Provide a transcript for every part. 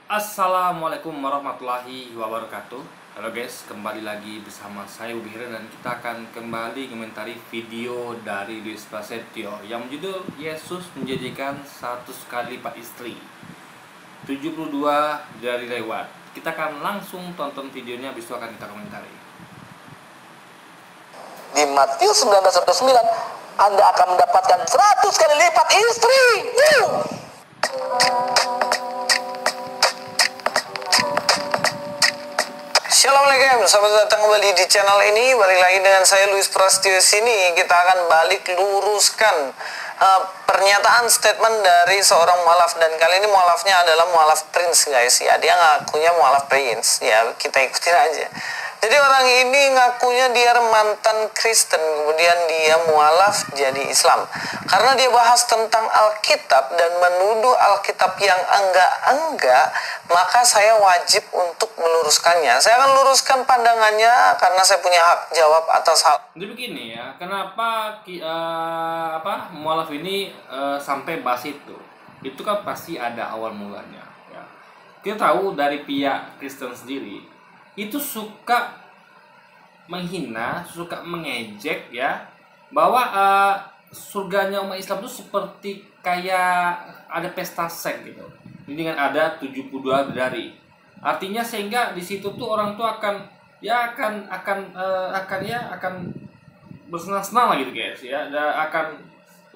Assalamualaikum warahmatullahi wabarakatuh. Halo guys, kembali lagi bersama saya Ubi Hira dan kita akan kembali komentari video dari Luis Prasetyo yang berjudul Yesus menjanjikan 100 kali lipat istri, 72 dari lewat. Kita akan langsung tonton videonya, habis itu akan kita komentari. Di Matius 19:9 Anda akan mendapatkan 100 kali lipat istri. Assalamualaikum, selamat datang kembali di channel ini. Balik lagi dengan saya Luis Prasetyo. Sini kita akan balik luruskan pernyataan statement dari seorang mualaf, dan kali ini mualafnya adalah mualaf Prince guys ya. Dia ngakunya mualaf Prince ya, kita ikutin aja. Jadi orang ini ngakunya dia mantan Kristen, kemudian dia mualaf jadi Islam. Karena dia bahas tentang Alkitab dan menuduh Alkitab yang enggak-enggak, maka saya wajib untuk meluruskannya. Saya akan luruskan pandangannya karena saya punya hak jawab atas hal. Jadi begini ya, kenapa mualaf ini sampai bahas itu? Itu kan pasti ada awal mulanya ya. Kita tahu dari pihak Kristen sendiri itu suka menghina, suka mengejek ya, bahwa surganya umat Islam itu seperti kayak ada pesta seks gitu. Ini dengan ada 72 bidadari. Artinya sehingga di situ tuh orang tuh akan bersenang-senang lah gitu guys ya.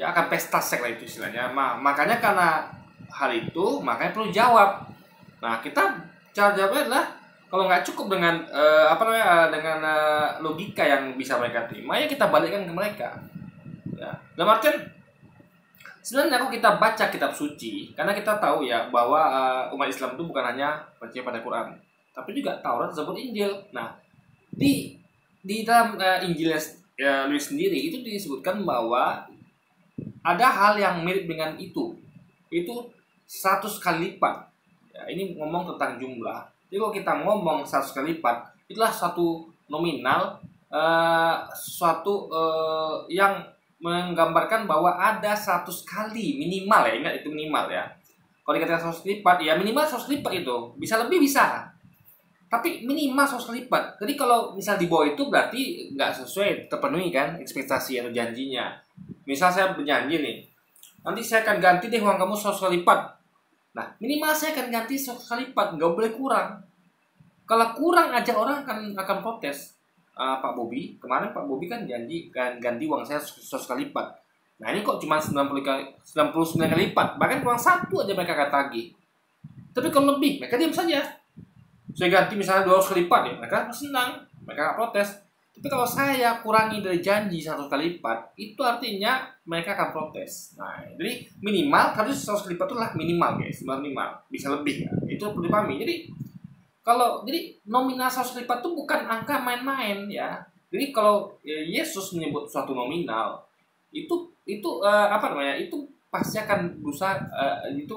Akan pesta seks lah itu istilahnya. Makanya karena hal itu makanya perlu jawab. Nah, kita cara jawabnya adalah kalau nggak cukup dengan logika yang bisa mereka terima, ya kita balikkan ke mereka. Ya. Dalam artian sebenarnya kalau kita baca kitab suci, karena kita tahu ya bahwa umat Islam itu bukan hanya percaya pada Quran, tapi juga Taurat, Zabur, Injil. Nah, di dalam Injil Luis sendiri itu disebutkan bahwa ada hal yang mirip dengan itu 100 kali lipat. Ya, ini ngomong tentang jumlah. Jadi kalau kita ngomong 100 kali lipat, itulah suatu nominal, yang menggambarkan bahwa ada 100 kali minimal ya, ingat itu minimal ya. Kalau dikatakan 100 kali lipat, ya minimal 100 kali lipat itu. Bisa lebih bisa. Tapi minimal 100 kali lipat. Jadi kalau misal di bawah itu berarti nggak sesuai, terpenuhi kan ekspektasi atau janjinya. Misal saya berjanji nih, nanti saya akan ganti deh uang kamu 100 kali lipat. Nah, minimal saya akan ganti 100 kali lipat, nggak boleh kurang. Kalau kurang aja orang akan protes. Pak Bobi, kemarin Pak Bobi kan janji kan ganti uang saya 100 kali lipat. Nah, ini kok cuma 99 kali lipat, bahkan kurang satu aja mereka akan tagih. Tapi kalau lebih, mereka diam saja. Saya ganti misalnya 200 kali lipat ya, mereka senang, mereka akan protes. Tapi kalau saya kurangi dari janji 100 kali lipat, itu artinya mereka akan protes. Nah, jadi minimal harus 100 kali lipat itu lah minimal guys, minimal. Bisa lebih ya. Itu perlu dipahami. Jadi nominal 100 kali lipat itu bukan angka main-main ya. Jadi kalau Yesus menyebut suatu nominal, itu pasti akan berusaha, itu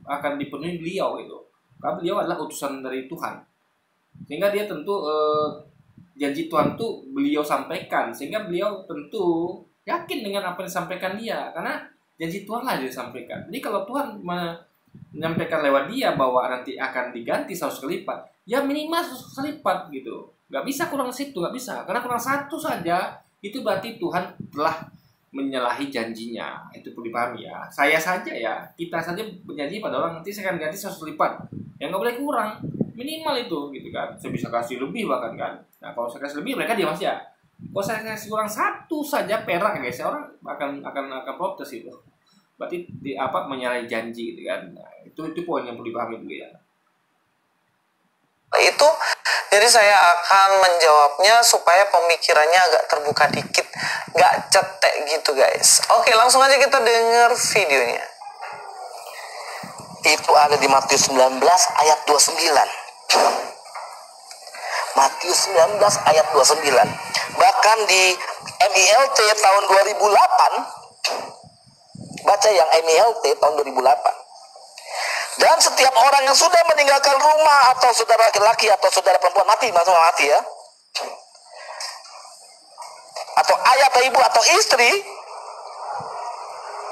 akan dipenuhi beliau gitu. Karena beliau adalah utusan dari Tuhan. Sehingga dia tentu janji Tuhan tuh beliau sampaikan, sehingga beliau tentu yakin dengan apa yang disampaikan dia, karena janji Tuhan lah yang disampaikan. Jadi kalau Tuhan menyampaikan lewat dia bahwa nanti akan diganti 100 kali lipat, ya minimal 100 kali lipat gitu. Nggak bisa kurang situ, nggak bisa. Karena kurang satu saja, itu berarti Tuhan telah menyalahi janjinya. Itu perlu dipahami ya. Saya saja ya, kita saja berjanji pada orang nanti saya akan ganti 100 kali lipat. Ya nggak boleh kurang. Minimal itu gitu kan. Saya bisa kasih lebih bahkan kan. Nah, kalau saya kasih lebih mereka diam aja. Kalau saya kasih kurang satu saja perak guys, orang akan protes itu. Berarti menyalahi janji gitu kan. Nah, itu poin yang perlu dipahami dulu ya. Itu jadi saya akan menjawabnya supaya pemikirannya agak terbuka dikit, gak cetek gitu guys. Oke, langsung aja kita dengar videonya. Itu ada di Matius 19 ayat 29. Matius 19 ayat 29. Bahkan di MILT tahun 2008, baca yang MILT tahun 2008. Dan setiap orang yang sudah meninggalkan rumah atau saudara laki-laki atau saudara perempuan mati ya, atau ayah atau ibu atau istri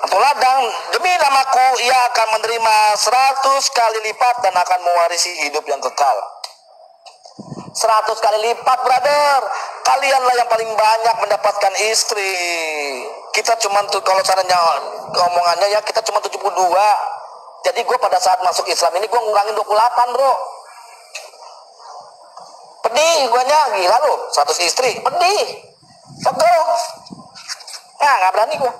Ladang, demi namaku ia akan menerima 100 kali lipat dan akan mewarisi hidup yang kekal. 100 kali lipat, brother. Kalianlah yang paling banyak mendapatkan istri. Kita cuma tuh, kalau caranya omongannya ya, kita cuma 72. Jadi gue pada saat masuk Islam ini gue ngurangin 28, bro. Pedih guanya, gila lo, 100 istri, pedih. Pegel. Nah, nggak berani gue.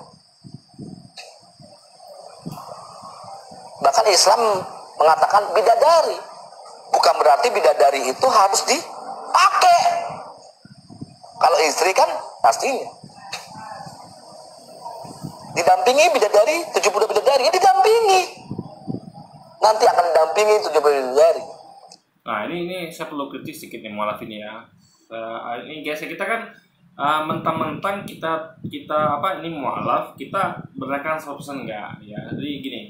Bahkan Islam mengatakan bidadari. Bukan berarti bidadari itu harus dipakai. Kalau istri kan pastinya. Didampingi bidadari, 72 bidadari, ya didampingi. Nanti akan didampingi 72 bidadari. Nah ini saya perlu kritik sedikit nih mualaf ini ya. Ini guys, kita kan mentang-mentang kita apa ini mualaf, kita berdasarkan 100% enggak ya. Jadi gini,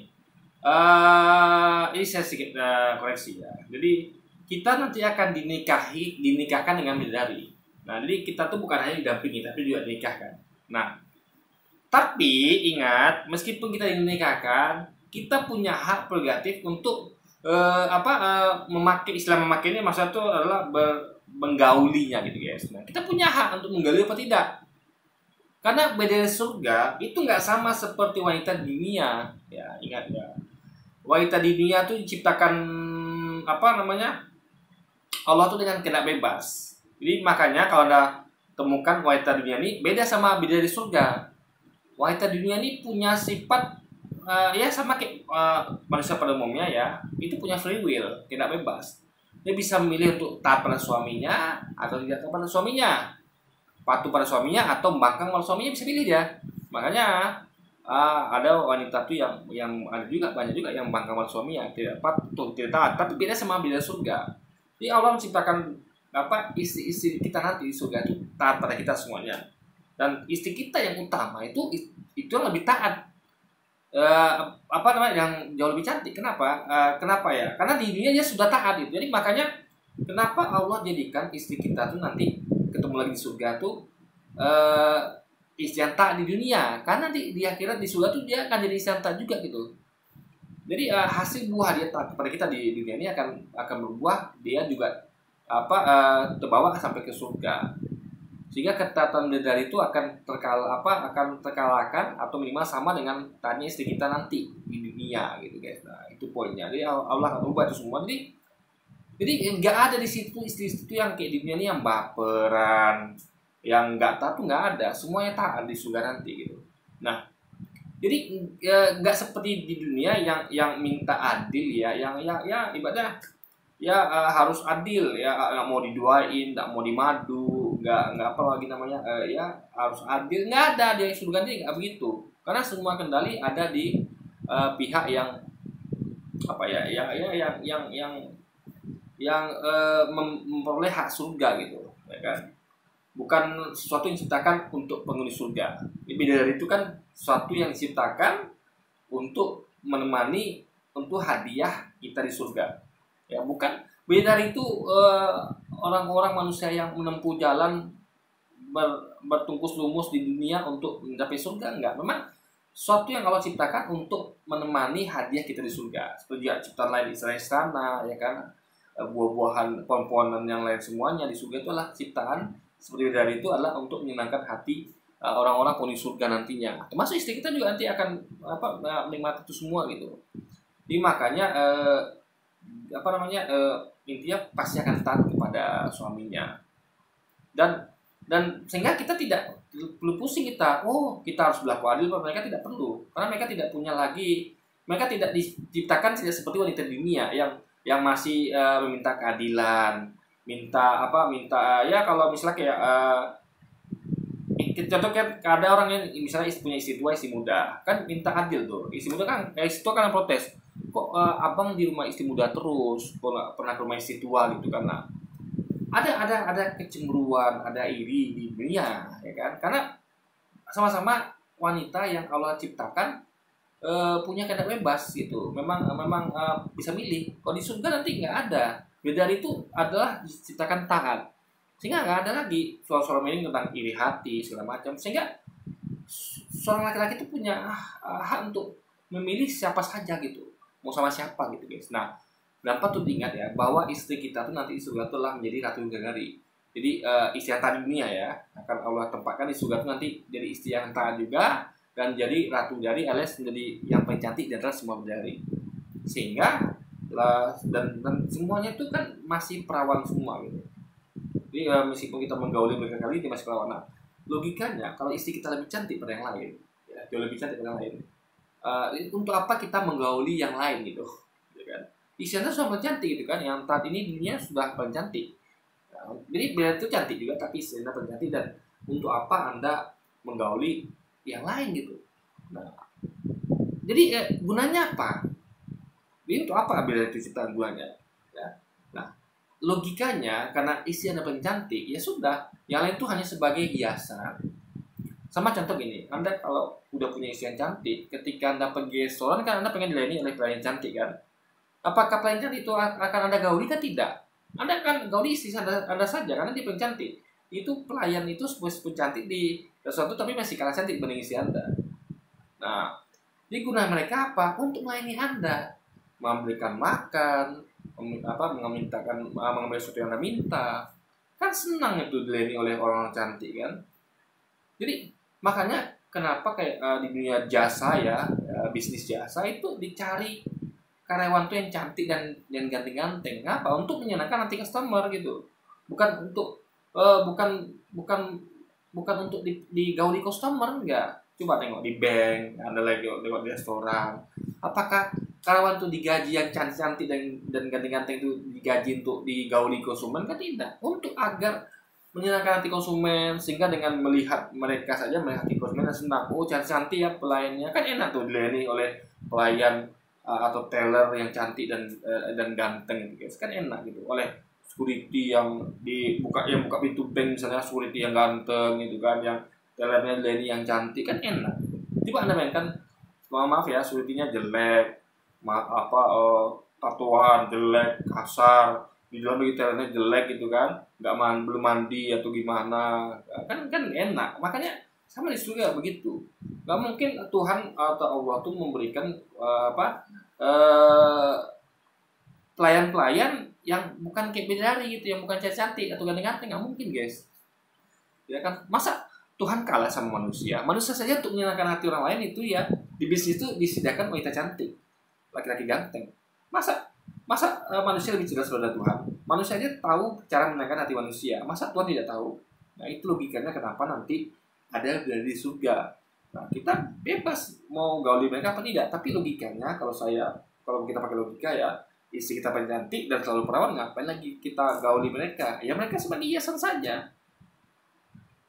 ini saya sedikit koreksi ya. Jadi kita nanti akan dinikahkan dengan bidadari. Nah jadi kita tuh bukan hanya didampingi tapi juga dinikahkan. Nah tapi ingat, meskipun kita dinikahkan, kita punya hak prerogatif untuk memakai istilah memakai ini maksudnya itu adalah menggaulinya gitu guys. Nah kita punya hak untuk menggauli apa tidak? Karena beda surga itu nggak sama seperti wanita di dunia. Ya ingat ya, wanita di dunia tuh diciptakan Allah tuh dengan kehendak bebas. Jadi makanya kalau anda temukan wanita di dunia ini beda sama bidadari surga. Wanita di dunia ini punya sifat ya sama kayak manusia pada umumnya ya, itu punya free will, tidak bebas. Dia bisa memilih untuk taat pada suaminya atau tidak taat pada suaminya, patuh pada suaminya atau membangkang pada suaminya, bisa pilih dia. Makanya ada wanita tuh yang ada juga banyak juga yang membangkang pada suaminya, tidak patuh, tidak taat, tapi beda sama bidadari surga. Jadi Allah menciptakan istri kita nanti di surga itu taat pada kita semuanya, dan istri kita yang utama itu yang lebih taat. Yang jauh lebih cantik. Kenapa ya? Karena di dunia dia sudah taat itu. Jadi makanya kenapa Allah jadikan istri kita tuh nanti ketemu lagi di surga tuh istri yang taat di dunia. Karena di akhirat di surga tuh dia akan jadi istri yang taat juga gitu. Jadi hasil buah dia taat kepada kita di dunia ini akan berbuah, dia juga terbawa sampai ke surga. Sehingga ketaatan bidadari itu akan terkalahkan atau minimal sama dengan tanya istri kita nanti di dunia gitu guys. Nah itu poinnya. Jadi Allah akan ubah itu semua. Jadi nggak ada di situ istri-istri yang kayak di dunia ini yang baperan, yang nggak taat tuh nggak ada. Semuanya taat di surga nanti gitu. Nah jadi nggak seperti di dunia yang minta adil ya, yang ibadah ya harus adil ya, nggak mau diduain, nggak mau dimadu, nggak apa lagi namanya ya harus adil. Nggak ada di surga ini, nggak begitu, karena semua kendali ada di pihak yang memperoleh hak surga gitu ya kan, bukan sesuatu yang diciptakan untuk penghuni surga. Bidadari itu kan sesuatu yang diciptakan untuk menemani, untuk hadiah kita di surga. Ya bukan bidadari itu orang-orang manusia yang menempuh jalan bertungkus lumus di dunia untuk mencapai surga. Enggak, memang sesuatu yang Allah ciptakan untuk menemani hadiah kita di surga. Seperti ciptaan lain istana ya kan, buah-buahan, pohon-pohonan yang lain semuanya di surga itu adalah ciptaan. Seperti bidadari itu adalah untuk menyenangkan hati orang-orang penghuni surga nantinya. Termasuk istri kita juga nanti akan menikmati itu semua gitu. Jadi makanya intinya pasti akan taat kepada suaminya, dan sehingga kita tidak perlu pusing kita harus berlaku adil. Mereka tidak perlu, karena mereka tidak punya lagi, mereka tidak diciptakan tidak seperti wanita di dunia yang masih meminta keadilan, minta ya kalau misalnya kayak contoh kan ada orang yang misalnya punya istri tua, istri muda kan minta adil tuh. Istri muda kan istri tua kan protes, kok abang di rumah istri muda terus, kok nggak pernah ke rumah istri tua gitu. Karena ada kecemburuan, ada iri di dunia ya kan, karena sama-sama wanita yang Allah ciptakan punya kehendak bebas gitu. Memang bisa milih. Kalau di surga nanti nggak ada. Bidadari itu adalah diciptakan taat, sehingga nggak ada lagi soal-soal ini tentang iri hati segala macam. Sehingga seorang laki-laki itu punya hak untuk memilih siapa saja gitu, mau sama siapa gitu guys. Nah, dapat tuh diingat ya bahwa istri kita tuh nanti di surga tuh lah menjadi ratu bidadari. Jadi istri yang taat di dunia ya akan Allah tempatkan di surga tuh nanti jadi istri yang taat juga dan jadi ratu bidadari alias menjadi yang paling cantik di antara semua bidadari. Sehingga dan semuanya itu kan masih perawan semua gitu. Jadi meskipun kita menggauli mereka kali ini masih perawan. Nah, logikanya kalau istri kita lebih cantik pada yang lain, ya, jauh lebih cantik pada yang lain. Untuk apa kita menggauli yang lain gitu, ya kan? Istri Anda sudah cantik gitu kan, yang saat ini dunia sudah paling cantik. Nah, jadi beliau itu cantik juga, tapi istri Anda paling cantik dan untuk apa Anda menggauli yang lain gitu? Nah, jadi gunanya apa? Ini untuk apa beliau itu cipta gunanya? Ya. Nah, logikanya karena istri Anda paling cantik, ya sudah, yang lain itu hanya sebagai hiasan. Sama contoh gini, Anda kalau udah punya istri yang cantik, ketika Anda pergi restoran kan Anda pengen dilayani oleh pelayan cantik kan? Apakah pelayan cantik itu akan Anda gauli kan? Tidak. Anda akan gauli istri Anda saja karena dia paling cantik. Itu pelayan itu pun cantik di restoran itu tapi masih kalah cantik dibanding istri Anda. Nah, jadi guna mereka apa? Untuk melayani Anda, memberikan makan, mengambil sesuatu yang Anda minta. Kan senang itu dilayani oleh orang cantik kan? Jadi makanya kenapa kayak di dunia jasa ya, bisnis jasa itu dicari karyawan tuh yang cantik dan ganteng-ganteng. Apa? Untuk menyenangkan nanti customer gitu. Bukan untuk bukan untuk digauli customer enggak. Coba tengok di bank, Anda lagi lewat di restoran. Apakah karyawan tuh digaji yang cantik dan ganteng-ganteng itu digaji untuk digauli konsumen? Kan tidak. Untuk agar menyenangkan hati konsumen sehingga dengan melihat mereka saja melihat hati konsumen dan senang, oh cantik ya pelayannya, kan enak tuh dilayani oleh pelayan atau teller yang cantik dan ganteng gitu guys, kan enak gitu, oleh security yang buka pintu bank misalnya, security yang ganteng gitu kan, yang tellernya dilayani yang cantik, kan enak. Coba Anda bayangkan, maaf ya, security-nya jelek, tatoan jelek, kasar, di dalam begitu tellernya jelek gitu kan, belum mandi atau gimana, kan enak. Makanya sama di surga begitu. Gak mungkin Tuhan atau Allah tuh memberikan pelayan-pelayan yang bukan kayak bidadari gitu, yang bukan cantik atau ganteng-ganteng, nggak mungkin guys. Ya kan, masa Tuhan kalah sama manusia? Manusia saja untuk menyenangkan hati orang lain itu ya di bisnis itu disediakan wanita cantik, laki-laki ganteng. Masa manusia lebih cerdas daripada Tuhan? Manusia aja tahu cara menyenangkan hati manusia. Masa Tuhan tidak tahu? Nah, itu logikanya kenapa nanti ada dari surga. Nah, kita bebas mau gauli mereka apa tidak. Tapi logikanya kalau kita pakai logika ya, istri kita paling cantik dan selalu perawan, ngapain lagi kita gauli mereka? Ya mereka sebagai hiasan saja.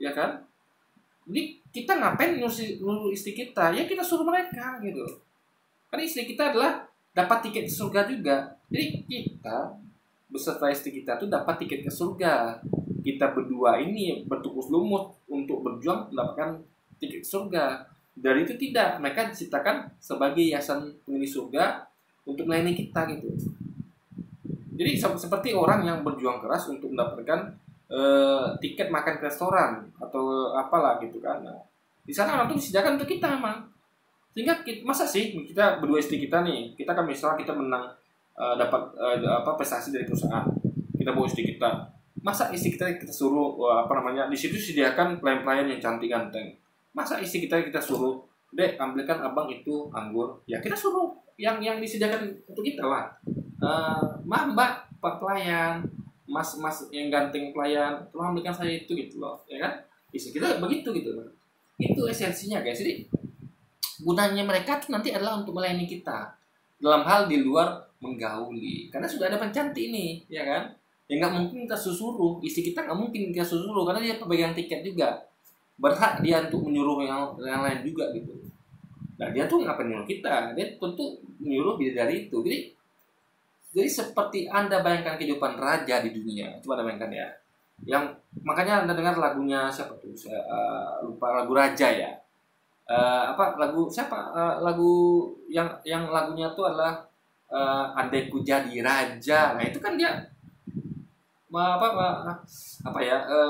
Ya kan? Jadi kita ngapain nyuruh istri kita? Ya kita suruh mereka gitu. Karena istri kita adalah dapat tiket ke surga juga. Jadi kita beserta istri kita tuh dapat tiket ke surga. Kita berdua ini bertukus lumut untuk berjuang mendapatkan tiket ke surga. Dari itu tidak, mereka diciptakan sebagai hiasan penghuni surga untuk melayani kita gitu. Jadi seperti orang yang berjuang keras untuk mendapatkan tiket makan ke restoran atau apalah gitu kan. Nah, di sana orang tuh disediakan untuk kita memang. Sehingga masa sih kita berdua istri kita nih, kita kan misalnya kita menang dapat prestasi dari perusahaan, kita bawa istri kita, masa istri kita suruh di situ sediakan pelayan-pelayan yang cantik ganteng, masa istri kita suruh, dek ambilkan abang itu anggur, ya kita suruh yang disediakan untuk kita lah, mbak pak pelayan, mas yang ganteng pelayan, tolong ambilkan saya itu gitu loh, ya kan, istri kita begitu gitu loh. Itu esensinya guys. Jadi gunanya mereka tuh nanti adalah untuk melayani kita dalam hal di luar menggauli, karena sudah ada pencantik nih, ya kan? Ya nggak mungkin kita suruh istri kita, nggak mungkin kita suruh karena dia pemegang tiket juga, berhak dia untuk menyuruh yang lain juga gitu. Nah dia tuh ngapain nyuruh kita? Dia tentu menyuruh bidadari itu. Jadi seperti Anda bayangkan kehidupan raja di dunia, coba Anda bayangkan ya. Yang makanya Anda dengar lagunya siapa tuh? Saya lupa, lagu Raja ya. Lagu yang lagunya tuh adalah andai ku jadi raja. Nah itu kan dia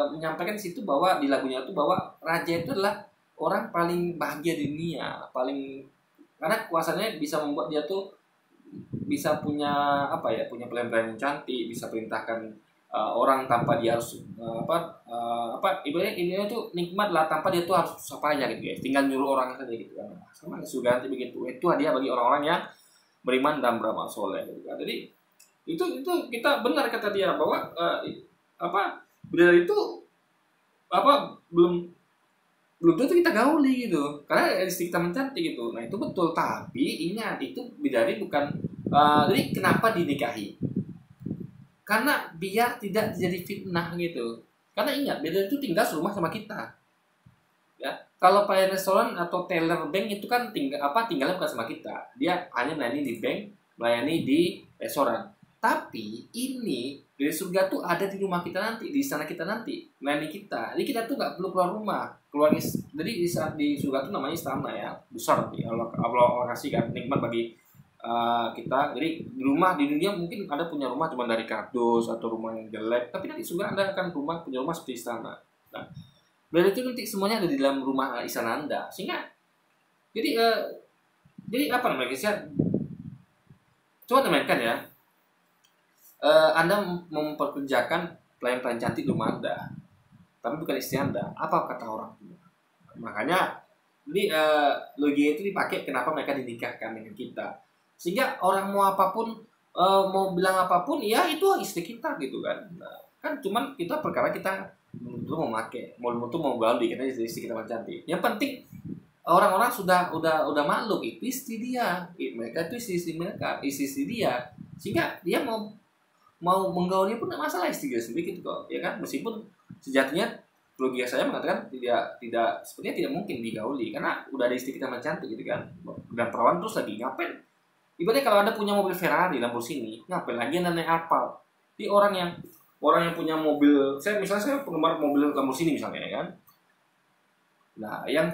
menyampaikan di situ bahwa di lagunya itu bahwa raja itu adalah orang paling bahagia di dunia, paling karena kuasanya bisa membuat dia tuh bisa punya apa ya, punya pelayan-pelayan yang cantik, bisa perintahkan orang tanpa dia harus ibaratnya tuh nikmat lah tanpa dia tuh harus susah payah gitu ya, tinggal nyuruh orang saja gitu kan. Sama surga nanti begitu, itu hadiah bagi orang-orang yang beriman dan beramal soleh gitu kan. Jadi itu kita benar kata dia bahwa bidadari itu belum tentu kita gauli gitu, karena istri kita mencantik gitu. Nah itu betul, tapi ingat itu bidadari bukan jadi kenapa dinikahi? Karena biar tidak jadi fitnah gitu. Karena ingat bidadari itu tinggal serumah sama kita. Ya, kalau pelayan restoran atau teller bank itu kan tinggalnya bukan sama kita. Dia hanya melayani di bank, melayani di restoran. Tapi ini dari surga tuh ada di rumah kita nanti, di sana kita nanti, melayani kita. Jadi kita tuh nggak perlu keluar rumah. Jadi di surga tuh namanya istana ya, besar nih. Allah kasih kan nikmat bagi kita. Jadi di rumah di dunia mungkin ada punya rumah cuma dari kardus atau rumah yang jelek, tapi nanti surga Anda akan punya rumah seperti istana. Nah, berarti itu nanti semuanya ada di dalam rumah istana Anda. Sehingga jadi apa namanya guys ya? Coba temankan ya. Anda memperkerjakan pelayan-pelayan cantik di rumah Anda, tapi bukan istri Anda. Apa kata orang? Makanya ini logika itu dipakai kenapa mereka dinikahkan dengan kita. Sehingga orang mau apapun, mau bilang apapun, ya itu istri kita gitu kan. Nah, kan cuman kita perkara kita mau pakai, mau gauli karena istri kita cantik. Yang penting orang-orang udah maklum itu istri dia, mereka itu istri mereka, istri dia. Sehingga dia mau menggauli pun tidak masalah, istri dia sendiri gitu kok, ya kan. Meskipun sejatinya logika saya mengatakan tidak sepertinya tidak mungkin digauli karena udah ada istri kita mencantik gitu kan, dan perawan terus lagi ngapain. Ibaratnya kalau Anda punya mobil Ferrari, Lamborghini, ngapain lagi Anda naik Alphard? Jadi orang yang punya mobil, saya penggemar mobil Lamborghini misalnya ya kan. Nah, yang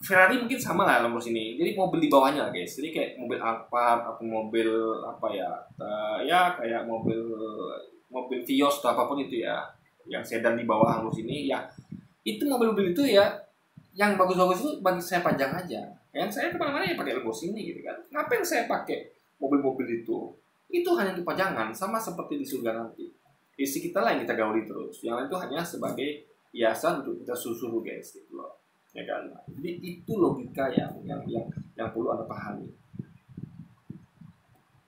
Ferrari mungkin sama lah Lamborghini. Jadi mobil di bawahnya guys. Jadi kayak mobil Alphard atau mobil apa ya? Ya kayak mobil Vios atau apapun itu ya. Yang sedan di bawah Lamborghini ya. Itu mobil-mobil itu ya yang bagus-bagus itu bagi saya pajang aja. Yang saya kemana-mana ya pakai Lamborghini gitu kan. Ngapain saya pakai mobil-mobil itu? Itu hanya untuk pajangan, sama seperti di surga nanti. Isi kita lah yang kita gauli terus. Yang lain itu hanya sebagai hiasan untuk kita susu guys gitu loh. Ya kan. Jadi itu logika yang perlu Anda pahami.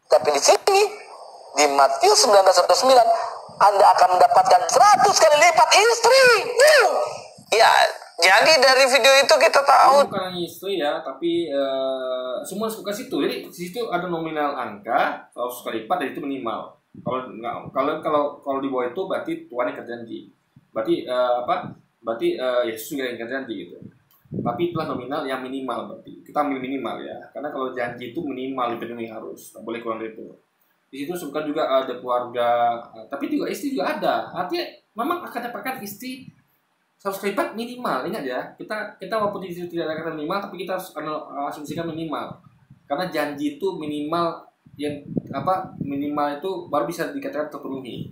Tapi di sini di Matius 19:9 Anda akan mendapatkan 100 kali lipat istri. Ya, jadi dari video itu kita tahu bukan hanya istri ya, tapi semua suka situ. Jadi di situ ada nominal angka 100 kali lipat dan itu minimal. Kalau di bawah itu berarti Tuhan yang berjanji. Berarti Yesus yang berjanji gitu. Tapi itulah nominal yang minimal, berarti kita ambil minimal ya. Karena kalau janji itu minimal dipenuhi harus, tak boleh kurang dari itu. Di situ sebutkan juga ada keluarga, tapi juga istri juga ada. Artinya memang akan dapatkan istri 100 kali lipat minimal. Ingat ya, kita walaupun di situ tidak ada kata minimal, tapi kita harus asumsikan minimal. Karena janji itu minimal minimal itu baru bisa dikatakan terpenuhi.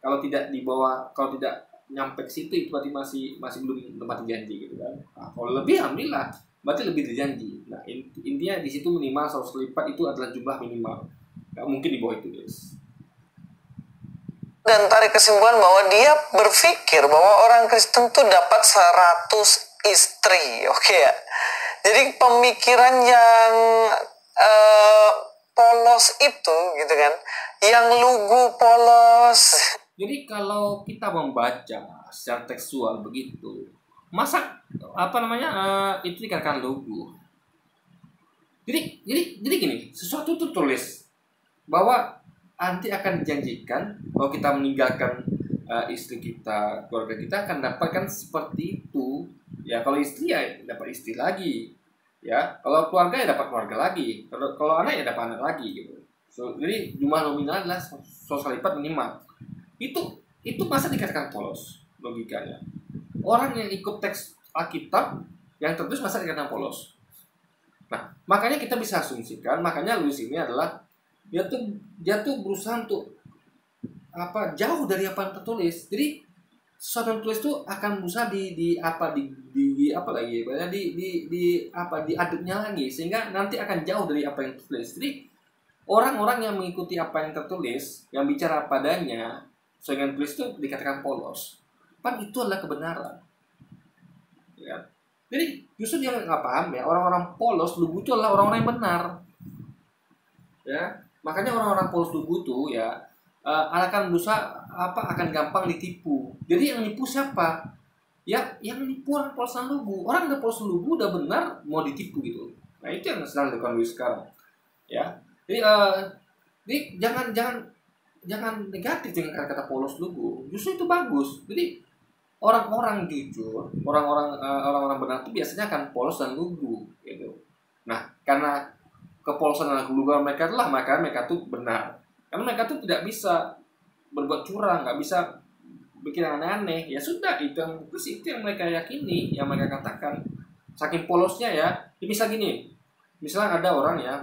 Kalau tidak di bawah, kalau tidak nyampe ke situ itu berarti masih belum menepati janji gitu kan. Nah, kalau lebih alhamdulillah berarti lebih dari janji. Nah, intinya di situ minimal 100 kali lipat itu adalah jumlah minimal. Nggak mungkin di bawah itu guys. Dan tarik kesimpulan bahwa dia berpikir bahwa orang Kristen tuh dapat 100 istri. Oke ya. Jadi pemikiran yang polos itu gitu kan, yang lugu polos. Jadi kalau kita membaca secara tekstual begitu, masa itu dikatakan lugu. Jadi gini, sesuatu itu tulis bahwa nanti akan dijanjikan kalau kita meninggalkan istri kita, keluarga kita akan dapatkan seperti itu. Ya kalau istri ya dapat istri lagi, ya kalau keluarga ya dapat keluarga lagi, kalau anak ya dapat anak lagi gitu. Jadi jumlah nominal adalah 100 kali lipat minimal. Itu masa dikatakan polos logikanya. Orang yang ikut teks Alkitab yang tertulis masa dikatakan polos. Nah, makanya kita bisa asumsikan, makanya Luis ini adalah dia tuh berusaha untuk jauh dari apa yang tertulis. Jadi sesuatu yang tulis itu akan berusaha di apa lagi, banyak diaduknya lagi, sehingga nanti akan jauh dari apa yang tertulis. Jadi orang-orang yang mengikuti apa yang tertulis, yang bicara padanya sesuai dengan tulis itu dikatakan polos. Itu adalah kebenaran. Ya. Jadi justru dia nggak paham ya, orang-orang polos lugu itu adalah orang-orang yang benar. Ya, makanya orang-orang polos lugu itu ya akan berusaha akan gampang ditipu. Jadi yang nipu siapa? Ya, yang nipu orang polos dan lugu. Orang udah polos dan lugu udah benar mau ditipu gitu. Nah itu yang sedang dilakukan Louis sekarang. Ya, jadi jangan negatif dengan kata-kata polos lugu. Justru itu bagus. Jadi orang-orang jujur, orang-orang benar itu biasanya akan polos dan lugu gitu. Nah, karena kepolosan dan keluguan mereka itulah mereka tuh benar. Karena mereka tuh tidak bisa berbuat curang, nggak bisa bikin yang aneh-aneh. Ya sudah, itu yang mereka yakini, yang mereka katakan. Saking polosnya ya. Misal gini, misalnya ada orang ya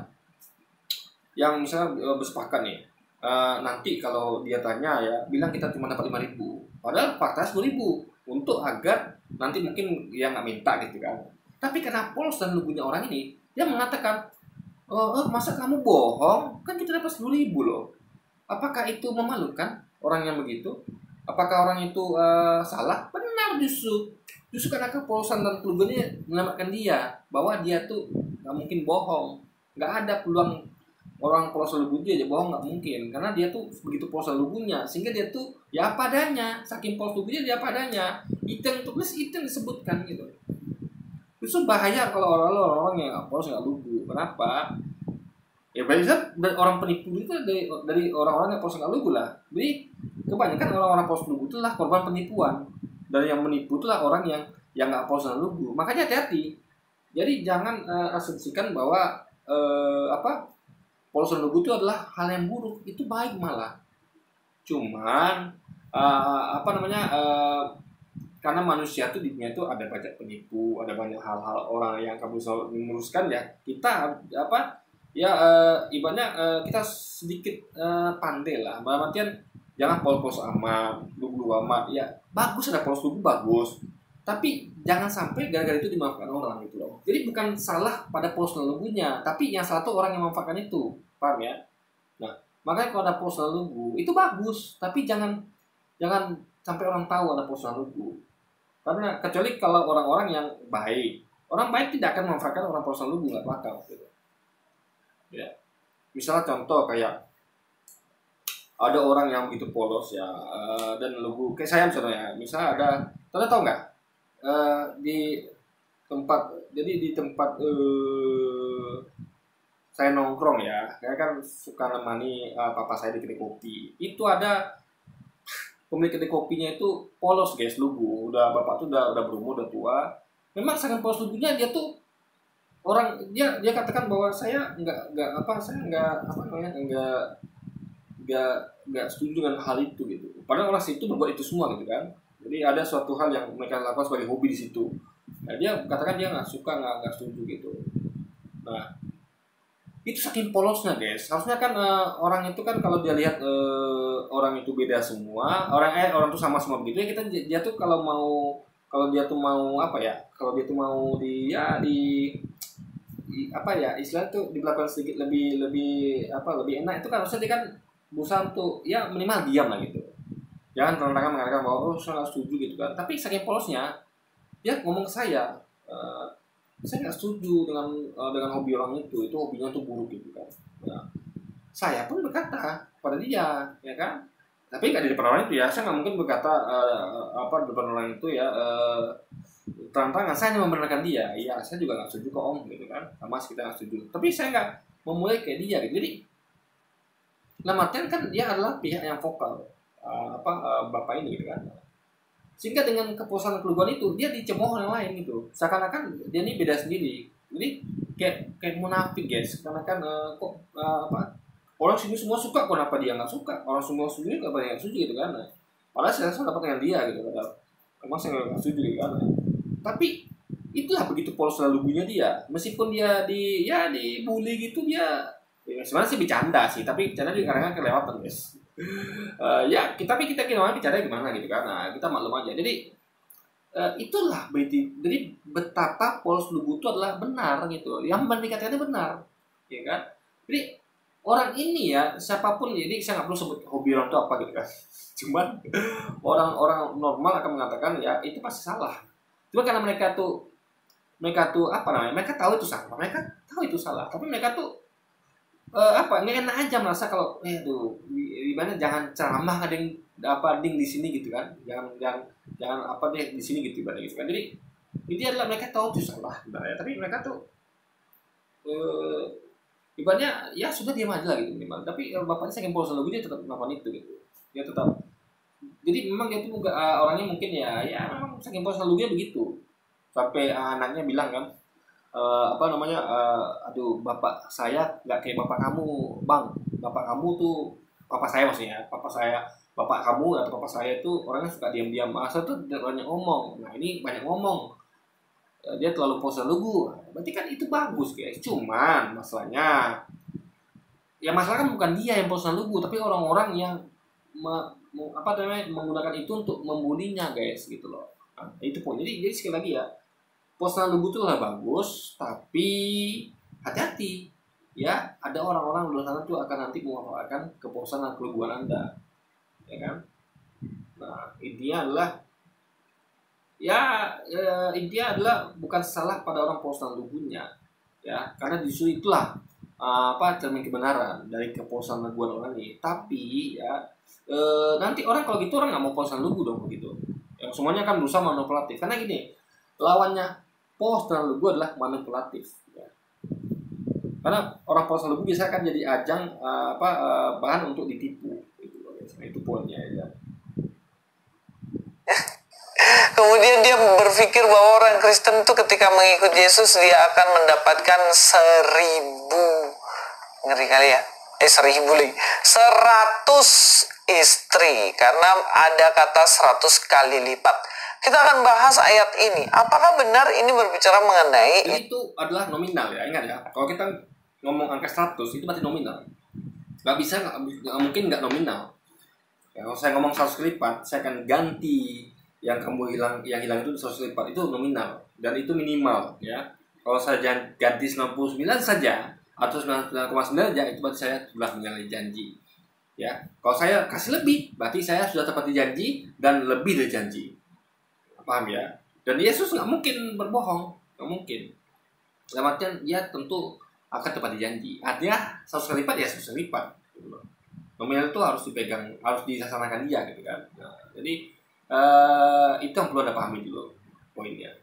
yang misalnya bersepakat nih, nanti kalau dia tanya ya, bilang kita cuma dapat 5.000, padahal faktanya 10.000, untuk agar nanti mungkin dia nggak minta gitu kan. Tapi karena polos dan lugunya orang ini, dia mengatakan, masa kamu bohong? Kan kita dapat 10.000 loh. Apakah itu memalukan orang yang begitu? Apakah orang itu salah? Benar, justru karena kepolosan dan keluguannya menyelamatkan dia, bahwa dia tuh nggak mungkin bohong. Nggak ada peluang orang polos dan lugu dia bohong, nggak mungkin, karena dia tuh begitu polos dan lugunya, sehingga dia tuh ya apa adanya. Saking polos lugunya dia apa adanya. Itu yang tulis, itu yang disebutkan gitu. Justru bahaya kalau orang-orang yang polos nggak lugu. Kenapa? Ya berarti orang penipu itu dari orang-orang yang polos nggak lugu lah. Jadi kebanyakan orang-orang polos lugu itu lah korban penipuan. Dan yang menipu itulah orang yang nggak polos dan lugu. Makanya hati-hati. Jadi jangan asumsikan bahwa polos dan lugu itu adalah hal yang buruk. Itu baik malah. Cuman karena manusia tuh di dunia itu ada banyak penipu, ada banyak hal-hal orang yang kamu selalu meluruskan ya. Kita ibaratnya kita sedikit pandai lah. Dalam artian jangan polos amat, lugu amat. Ya bagus ada polos lugu bagus. Tapi jangan sampai gara-gara itu dimaafkan orang gitu loh. Jadi bukan salah pada polos dan lugunya, tapi yang salah tuh orang yang memanfaatkan itu. Paham ya? Nah, makanya kalau ada polos dan lugu itu bagus, tapi jangan sampai orang tahu ada polos dan lugu. Karena kecuali kalau orang-orang yang baik. Orang baik tidak akan memanfaatkan orang polos dan lugu, nggak bakal gitu. Ya, misalnya contoh kayak ada orang yang begitu polos ya dan lugu, kayak saya misalnya. Misalnya ada, kalian tahu nggak di tempat saya nongkrong ya, saya kan suka nemani papa saya di kedai kopi. Itu ada pemilik kedai kopinya itu polos guys, lugu. Bapak tuh udah berumur, udah tua. Memang sangat polos lugunya, dia tuh orang dia katakan bahwa saya nggak setuju dengan hal itu gitu. Padahal orang situ berbuat itu semua gitu kan. Jadi ada suatu hal yang mereka lakukan sebagai hobi di situ. Nah, dia katakan dia nggak suka, nggak setuju gitu. Nah, itu saking polosnya guys. Harusnya kan orang itu kan kalau dia lihat orang itu beda semua, orang itu sama semua begitu ya, dia tuh kalau dia tuh mau istilah tuh dilakukan sedikit lebih enak, itu kan harusnya dia kan berusaha untuk ya minimal diam lah gitu. Jangan terang-terangan mengatakan bahwa saya nggak setuju gitu kan. Tapi saking polosnya dia ngomong ke saya nggak setuju dengan hobi orang itu hobinya tuh buruk gitu kan. Nah, saya pun berkata pada dia ya kan, tapi nggak di depan orang itu ya, saya nggak mungkin berkata di depan orang itu ya terang-terangan. Saya hanya membenarkan dia, iya saya juga nggak setuju kok om gitu kan, sama kita nggak setuju, tapi saya nggak memulai kayak dia gitu. Jadi dalam artian kan dia adalah pihak yang vokal bapak ini gitu kan. Sehingga dengan kepuasan keluguan itu dia dicemooh orang lain gitu, seakan-akan dia ini beda sendiri. Jadi kayak munafik guys, karena kan orang sini semua suka, kenapa dia nggak suka? Orang semua setuju, kenapa dia nggak setuju gitu kan? Padahal saya dapat dengan dia gitu, emang saya nggak setuju gitu kan? Tapi itulah begitu polos dan lugunya dia. Meskipun dia dibully gitu, dia ya sebenarnya sih bercanda sih, tapi bercanda juga kadang-kadang kelewatan guys. Ya tapi kita bicara gimana gitu kan, nah, kita maklum aja. Jadi itulah berarti, jadi betapa Paulus Lugu itu adalah benar gitu, yang dikatakannya benar, ya kan. Jadi orang ini ya siapapun, jadi saya nggak perlu sebut hobi orang itu apa gitu kan. Cuman orang-orang normal akan mengatakan ya itu pasti salah. Cuma karena mereka tuh apa namanya, mereka tahu itu salah, tapi mereka tuh nggak enak aja merasa kalau tuh gimana, jangan ceramah ada yang ding di sini gitu kan, jangan apa deh di sini gitu kan. Jadi ini adalah mereka tahu itu salah sebenarnya, tapi mereka tuh ibaratnya ya sudah diam aja lah gitu minimal. Tapi bapaknya saking Paulus Lugu dia tetap melakukan itu gitu, dia tetap. Jadi memang dia tuh orangnya mungkin ya memang saking Paulus Lugu begitu, sampai anaknya bilang kan, aduh bapak saya nggak kayak bapak kamu bang, bapak kamu tuh, bapak saya maksudnya, bapak kamu atau bapak saya itu orangnya suka diam-diam, asal tuh banyak ngomong. Nah ini banyak ngomong, dia terlalu Paulus Lugu, berarti kan itu bagus guys. Cuman masalahnya kan bukan dia yang Paulus Lugu, tapi orang-orang yang menggunakan itu untuk membulinya guys gitu loh. Nah, itu pun jadi sekali lagi ya, Paulus Lugu itu lah bagus, tapi hati-hati ya, ada orang-orang di luar sana tuh akan nanti memanfaatkan keposan dan keluguan Anda, ya kan. Nah intinya adalah bukan salah pada orang Paulus Lugunya ya, karena justru itulah cermin kebenaran dari keposan keluguan orang ini. Tapi ya nanti orang kalau gitu orang nggak mau Paulus Lugu dong begitu, yang semuanya kan berusaha manipulatif. Karena gini, lawannya Paulus Lugu adalah manipulatif ya. Karena orang Paulus Lugu biasanya kan jadi ajang bahan untuk ditipu gitu. Nah, itu poinnya ya. Kemudian dia berpikir bahwa orang Kristen itu ketika mengikut Yesus dia akan mendapatkan 1.000, ngeri kali ya, 100 istri, karena ada kata 100 kali lipat. Kita akan bahas ayat ini. Apakah benar ini berbicara mengenai itu adalah nominal ya, ingat ya. Kalau kita ngomong angka 100 itu berarti nominal. Nggak mungkin nggak nominal. Ya, kalau saya ngomong 100 kali lipat, saya akan ganti yang hilang itu 100 kali lipat, itu nominal dan itu minimal ya. Kalau saya ganti 99 saja atau 99,9 aja, itu berarti saya sudah menyalahi janji. Ya, kalau saya kasih lebih, berarti saya sudah tepati janji dan lebih dari janji. Paham ya? Dan Yesus nggak mungkin berbohong, nggak mungkin. Dalam artian dia tentu akan tepati janji. Artinya 100 kali lipat ya 100 kali lipat. Nominal itu harus dipegang, harus dilaksanakan dia gitu kan. Nah, jadi itu yang perlu Anda pahami dulu poinnya.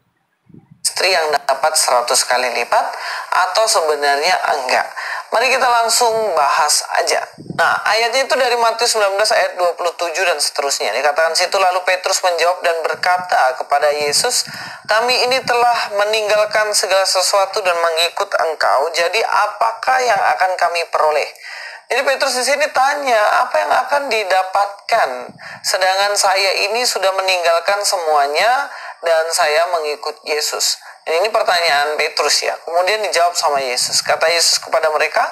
Istri yang dapat 100 kali lipat atau sebenarnya enggak? Mari kita langsung bahas aja. Nah, ayatnya itu dari Matius 19 ayat 27 dan seterusnya. Dikatakan situ, lalu Petrus menjawab dan berkata kepada Yesus, kami ini telah meninggalkan segala sesuatu dan mengikut Engkau. Jadi apakah yang akan kami peroleh? Jadi Petrus di sini tanya, apa yang akan didapatkan? Sedangkan saya ini sudah meninggalkan semuanya dan saya mengikut Yesus. Dan ini pertanyaan Petrus ya. Kemudian dijawab sama Yesus. Kata Yesus kepada mereka,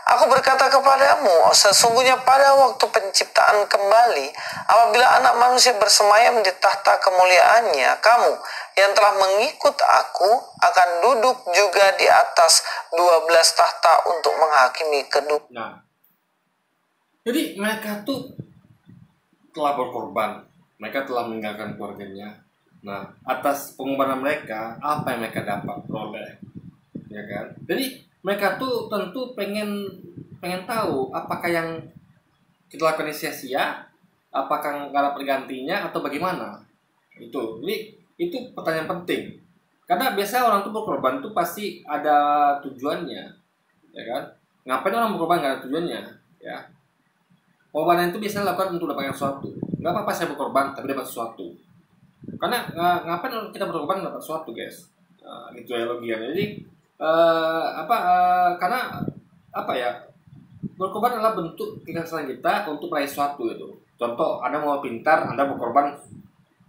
aku berkata kepadamu, sesungguhnya pada waktu penciptaan kembali, apabila anak manusia bersemayam di tahta kemuliaannya, kamu yang telah mengikut aku akan duduk juga di atas 12 tahta untuk menghakimi kedua. Nah, jadi mereka tuh telah berkorban, mereka telah meninggalkan keluarganya. Nah, atas pengorbanan mereka, apa yang mereka dapat peroleh, ya kan? Jadi mereka tuh tentu pengen tahu apakah yang kita lakukan sia-sia, apakah nggak ada pergantinya atau bagaimana? Jadi itu pertanyaan penting. Karena biasanya orang tuh berkorban tuh pasti ada tujuannya, ya kan? Ngapain orang berkorban nggak ada tujuannya, ya? Pengorbanan itu biasanya dilakukan untuk mendapatkan sesuatu. Nggak apa-apa saya berkorban, tapi dapat sesuatu. Karena ngapain kita berkorban dapat sesuatu, guys? Gitu ya logikanya. Jadi karena apa ya? Berkorban adalah bentuk keikhlasan kita untuk meraih sesuatu itu. Contoh, Anda mau pintar, Anda berkorban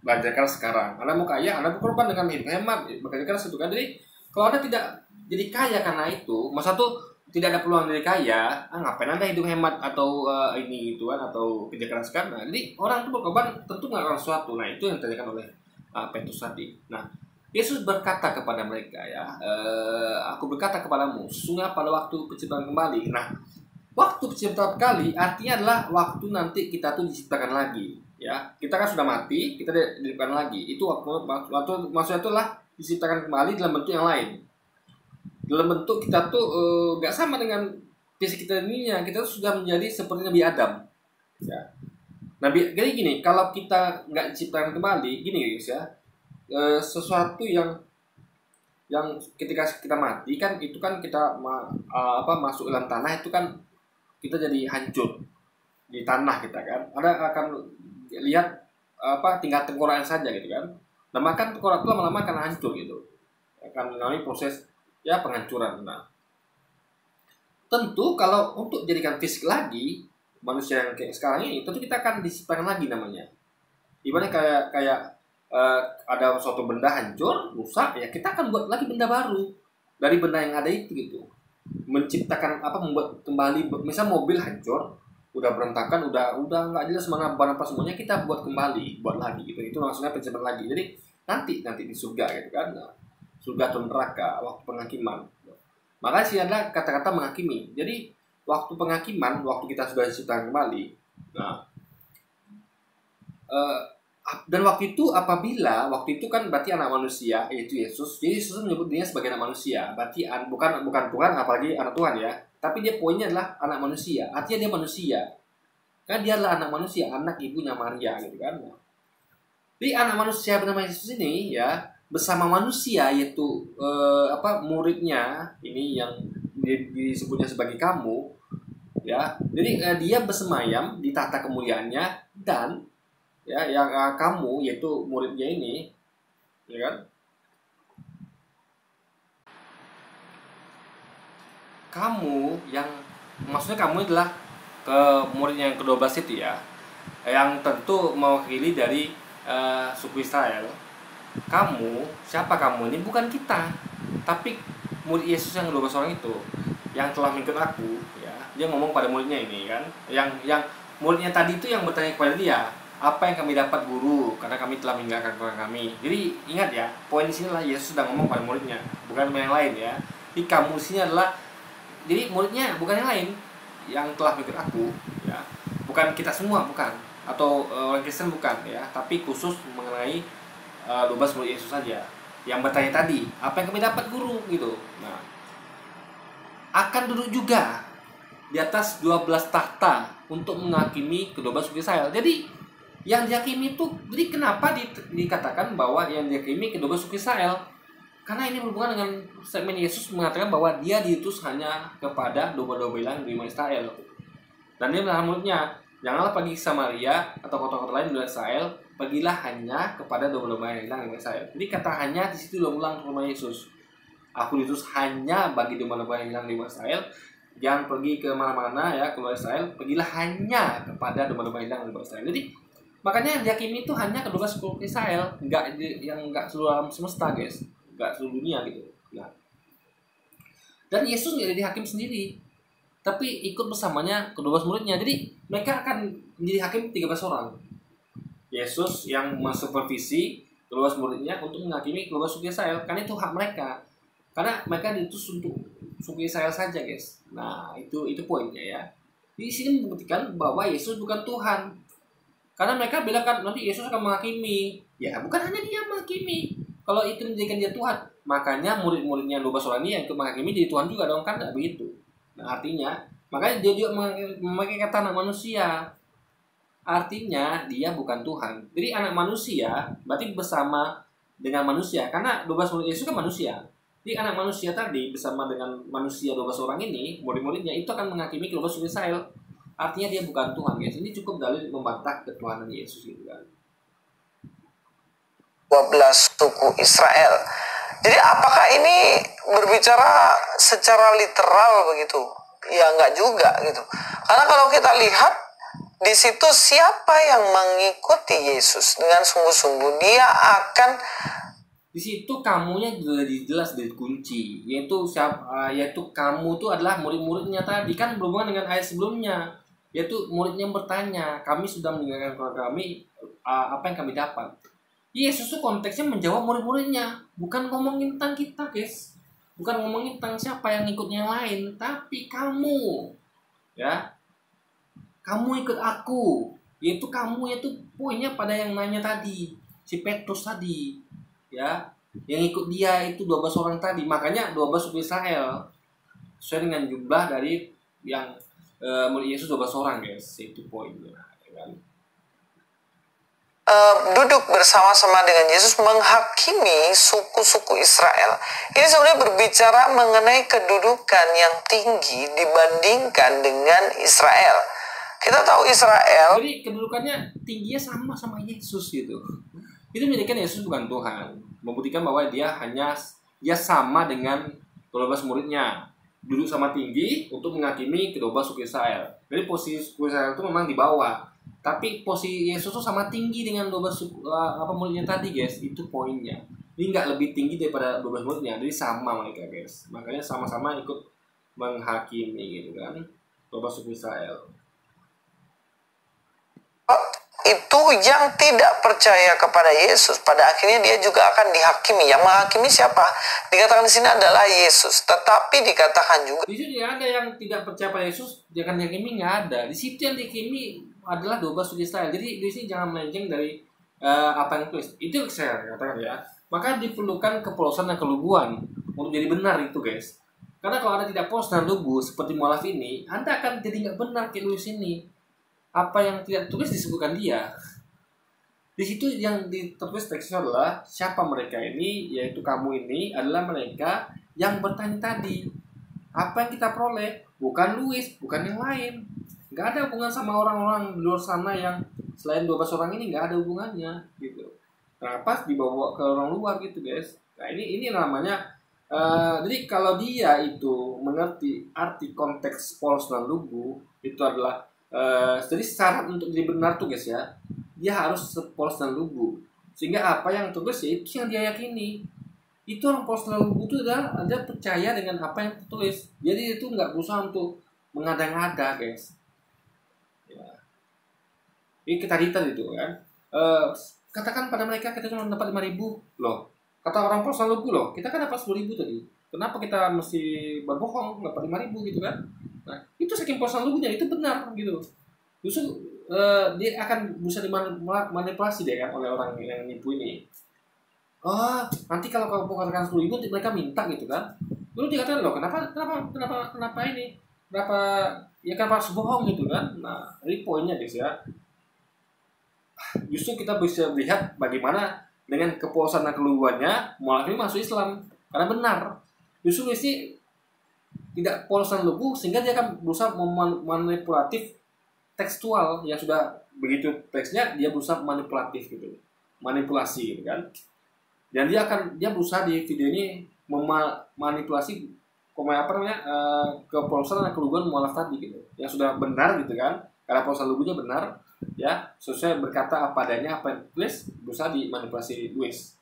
belajar keras sekarang. Anda mau kaya, Anda berkorban dengan hidup hemat, bekerja keras itu kan. Jadi kalau Anda tidak jadi kaya karena itu, masa tuh tidak ada peluang dari kaya, ngapain anda hidup hemat atau ini itu kan atau kerja keras kan? Nah, jadi orang itu berkorban tentu melakukan sesuatu. Nah itu yang ditanyakan oleh Petrus tadi. Nah Yesus berkata kepada mereka ya, aku berkata kepadamu, sesungguhnya pada waktu penciptaan kembali. Nah waktu penciptaan kembali artinya adalah waktu nanti kita tuh diciptakan lagi. Ya kita kan sudah mati, kita diciptakan lagi. Itu waktu maksudnya itu adalah diciptakan kembali dalam bentuk yang lain. Dalam bentuk kita tuh gak sama dengan fisik kita ininya, kita tuh sudah menjadi seperti Nabi Adam. Ya. Jadi gini, kalau kita nggak diciptakan kembali, gini guys ya, sesuatu yang ketika kita mati kan itu kan kita masuk dalam tanah itu kan kita jadi hancur di tanah kita kan. Ada akan lihat tinggal tengkorak saja gitu kan. Nah maka tengkorak itu lama-lama akan hancur gitu, akan melalui proses ya penghancuran. Nah, tentu kalau untuk jadikan fisik lagi manusia yang kayak sekarang ini, tentu kita akan diciptakan lagi namanya. Ibaratnya kayak ada suatu benda hancur, rusak, ya kita akan buat lagi benda baru dari benda yang ada itu gitu. Menciptakan membuat kembali, misal mobil hancur, udah berantakan, udah nggak jelas mana apa semuanya, kita buat kembali, buat lagi gitu. Itu maksudnya penciptaan lagi. Jadi nanti di surga gitu kan. Nah, surga atau neraka, waktu penghakiman. Makanya sih adalah kata-kata menghakimi. Jadi waktu penghakiman, waktu kita sudah diciptakan kembali. Nah, dan waktu itu waktu itu kan berarti anak manusia, yaitu Yesus. Jadi Yesus menyebut dirinya sebagai anak manusia. Berarti bukan Tuhan, apalagi anak Tuhan ya. Tapi dia poinnya adalah anak manusia. Artinya dia manusia. Kan dia adalah anak manusia, anak ibunya Maria gitu kan. Jadi anak manusia bernama Yesus ini ya, bersama manusia yaitu muridnya ini yang disebutnya sebagai kamu ya. Jadi dia bersemayam di tahta kemuliaannya, dan ya yang kamu yaitu muridnya ini ya kan, kamu yang maksudnya kamu adalah muridnya yang ke-12 itu ya, yang tentu mewakili dari suku Israel. Siapa kamu ini? Bukan kita, tapi murid Yesus yang 12 orang itu yang telah mengikut aku ya. Dia ngomong pada muridnya ini kan, yang muridnya tadi itu yang bertanya kepada dia, apa yang kami dapat guru, karena kami telah meninggalkan keluarga kami. Jadi ingat ya, poin di sini lah Yesus sedang ngomong pada muridnya, bukan yang lain ya. Jadi kamu di sini adalah, jadi muridnya bukan yang lain, yang telah mengikut aku ya, bukan kita semua, bukan, atau orang Kristen bukan ya, tapi khusus mengenai 12 murid Yesus saja yang bertanya tadi, apa yang kami dapat guru gitu. Nah, akan duduk juga di atas 12 tahta untuk menghakimi ke-12 suku Israel. Jadi yang dihakimi itu, jadi kenapa dikatakan bahwa yang dihakimi ke-12 suku Israel? Karena ini berhubungan dengan statement Yesus mengatakan bahwa dia diutus hanya kepada domba-domba hilang di Israel. Dan dia melarang muridnya, janganlah pergi ke Samaria atau kota-kota lain di Israel, pergilah hanya kepada domba-domba yang hilang di Israel. Jadi kata hanya di situ ulang rumah Yesus. Aku diutus hanya bagi domba-domba yang hilang di Israel. Jangan pergi ke mana-mana ya, keluar Israel, pergilah hanya kepada domba-domba yang hilang di Israel. Jadi makanya yang dihakimi itu hanya kedua suku Israel, enggak seluruh alam semesta, guys. Enggak seluruh dunia gitu. Nah. Dan Yesus enggak jadi hakim sendiri, tapi ikut bersamanya kedua muridnya. Jadi mereka akan menjadi hakim 13 orang. Yesus yang mensupervisi kedua muridnya untuk menghakimi kedua suku Israel, karena itu hak mereka. Karena mereka diutus untuk suku Israel saja, guys. Nah, itu poinnya ya. Di sini membuktikan bahwa Yesus bukan Tuhan. Karena mereka bilang kan nanti Yesus akan menghakimi. Ya, bukan hanya dia menghakimi. Kalau itu menjadikan dia Tuhan, makanya murid-muridnya 12 orang ini yang ikut menghakimi jadi Tuhan juga dong, kan enggak begitu. Nah, artinya makanya dia juga memakai kata anak manusia. Artinya dia bukan Tuhan. Jadi anak manusia berarti bersama dengan manusia, karena 12 murid Yesus kan manusia. Jadi anak manusia tadi bersama dengan manusia 12 orang ini, murid-muridnya itu akan menghakimi kedua suku Israel. Artinya dia bukan Tuhan, guys. Ini cukup dalil membantah ketuhanan Yesus gitu kan. 12 suku Israel. Jadi apakah ini berbicara secara literal begitu? Ya enggak juga gitu. Karena kalau kita lihat di situ siapa yang mengikuti Yesus dengan sungguh-sungguh, dia akan Di situ kamunya sudah jelas dikunci, yaitu kamu tuh adalah murid-muridnya tadi, kan berhubungan dengan ayat sebelumnya, yaitu muridnya yang bertanya, kami sudah meninggalkan keluarga kami, apa yang kami dapat. Yesus tuh konteksnya menjawab murid-muridnya, bukan ngomongin tentang kita, guys, bukan ngomongin tentang siapa yang ikutnya yang lain, tapi kamu, ya, kamu ikut aku, yaitu kamu itu poinnya pada yang nanya tadi, si Petrus tadi, ya, yang ikut dia itu 12 orang tadi. Makanya 12 suku Israel sesuai dengan jumlah dari yang murid Yesus 12 orang, guys. Itu poinnya, ya kan? Duduk bersama-sama dengan Yesus menghakimi suku-suku Israel. Ini sebenarnya berbicara mengenai kedudukan yang tinggi dibandingkan dengan Israel. Kita tahu Israel, jadi kedudukannya tingginya sama Yesus gitu. Itu menjadikan Yesus bukan Tuhan, membuktikan bahwa dia sama dengan 12 muridnya, duduk sama tinggi untuk menghakimi kedua suku Israel. Jadi posisi suku Israel itu memang di bawah, tapi posisi Yesus itu sama tinggi dengan 12 suku, muridnya tadi, guys. Itu poinnya. Ini nggak lebih tinggi daripada 12 muridnya, jadi sama mereka, guys. Makanya sama-sama ikut menghakimi gitu kan 12 suku Israel. itu yang tidak percaya kepada Yesus pada akhirnya dia juga akan dihakimi. Yang menghakimi siapa? Dikatakan di sini adalah Yesus. Tetapi dikatakan juga di sini ada yang tidak percaya pada Yesus, dia akan dihakimi, nggak ada. Di situ yang dihakimi adalah 12 suku Israel. Jadi di sini jangan melenceng dari apa yang tulis. Itu saya katakan ya. Maka diperlukan kepolosan dan keluguan untuk jadi benar itu, guys. Karena kalau Anda tidak polos dan lugu seperti mualaf ini, Anda akan jadi nggak benar kayak Luis ini. Apa yang tidak tulis disebutkan dia. Di situ yang ditulis teksnya adalah siapa mereka ini, yaitu kamu ini adalah mereka yang bertanya tadi. Apa yang kita peroleh? Bukan Luis, bukan yang lain. Nggak ada hubungan sama orang-orang di luar sana yang selain 12 orang ini, nggak ada hubungannya gitu. Kenapa dibawa ke orang luar gitu, guys? Nah ini namanya jadi kalau dia itu mengerti arti konteks polos dan lugu, itu adalah jadi syarat untuk jadi benar tuh, guys ya, dia harus polos dan lugu. Sehingga apa yang tulis ya itu yang dia yakini. Itu orang polos dan lugu itu adalah ada percaya dengan apa yang tertulis. Jadi itu nggak berusaha untuk mengada-ngada, guys. Ya. Ini kita detail itu kan. Katakan pada mereka kita cuma dapat 5.000 loh. Kata orang polos dan lugu loh, kita kan dapat 10.000 tadi. Kenapa kita mesti berbohong dapat 5.000 gitu kan? Nah, itu saking polos dan lugunya itu benar gitu. Justru dia akan bisa dimanipulasi deh kan oleh orang yang nipu ini. Oh, nanti kalau kamu katakan 10.000 mereka minta gitu kan. Lalu dikatakan loh, kenapa ini? Kenapa ya kan harus bohong gitu kan? Nah, ini poinnya guys ya. Justru kita bisa lihat bagaimana dengan kepolosan dan keluguannya mualaf ini masuk Islam karena benar. Justru ini tidak polos dan lugu sehingga dia akan berusaha memanipulatif tekstual yang sudah begitu teksnya, dia berusaha manipulatif gitu, manipulasi gitu kan. Dan dia berusaha di video ini memanipulasi kepolosan dan keluguan mualaf tadi gitu, yang sudah benar gitu kan, karena polosan lugunya benar ya, sesuai berkata apa adanya, apa yang tulis, berusaha dimanipulasi Luis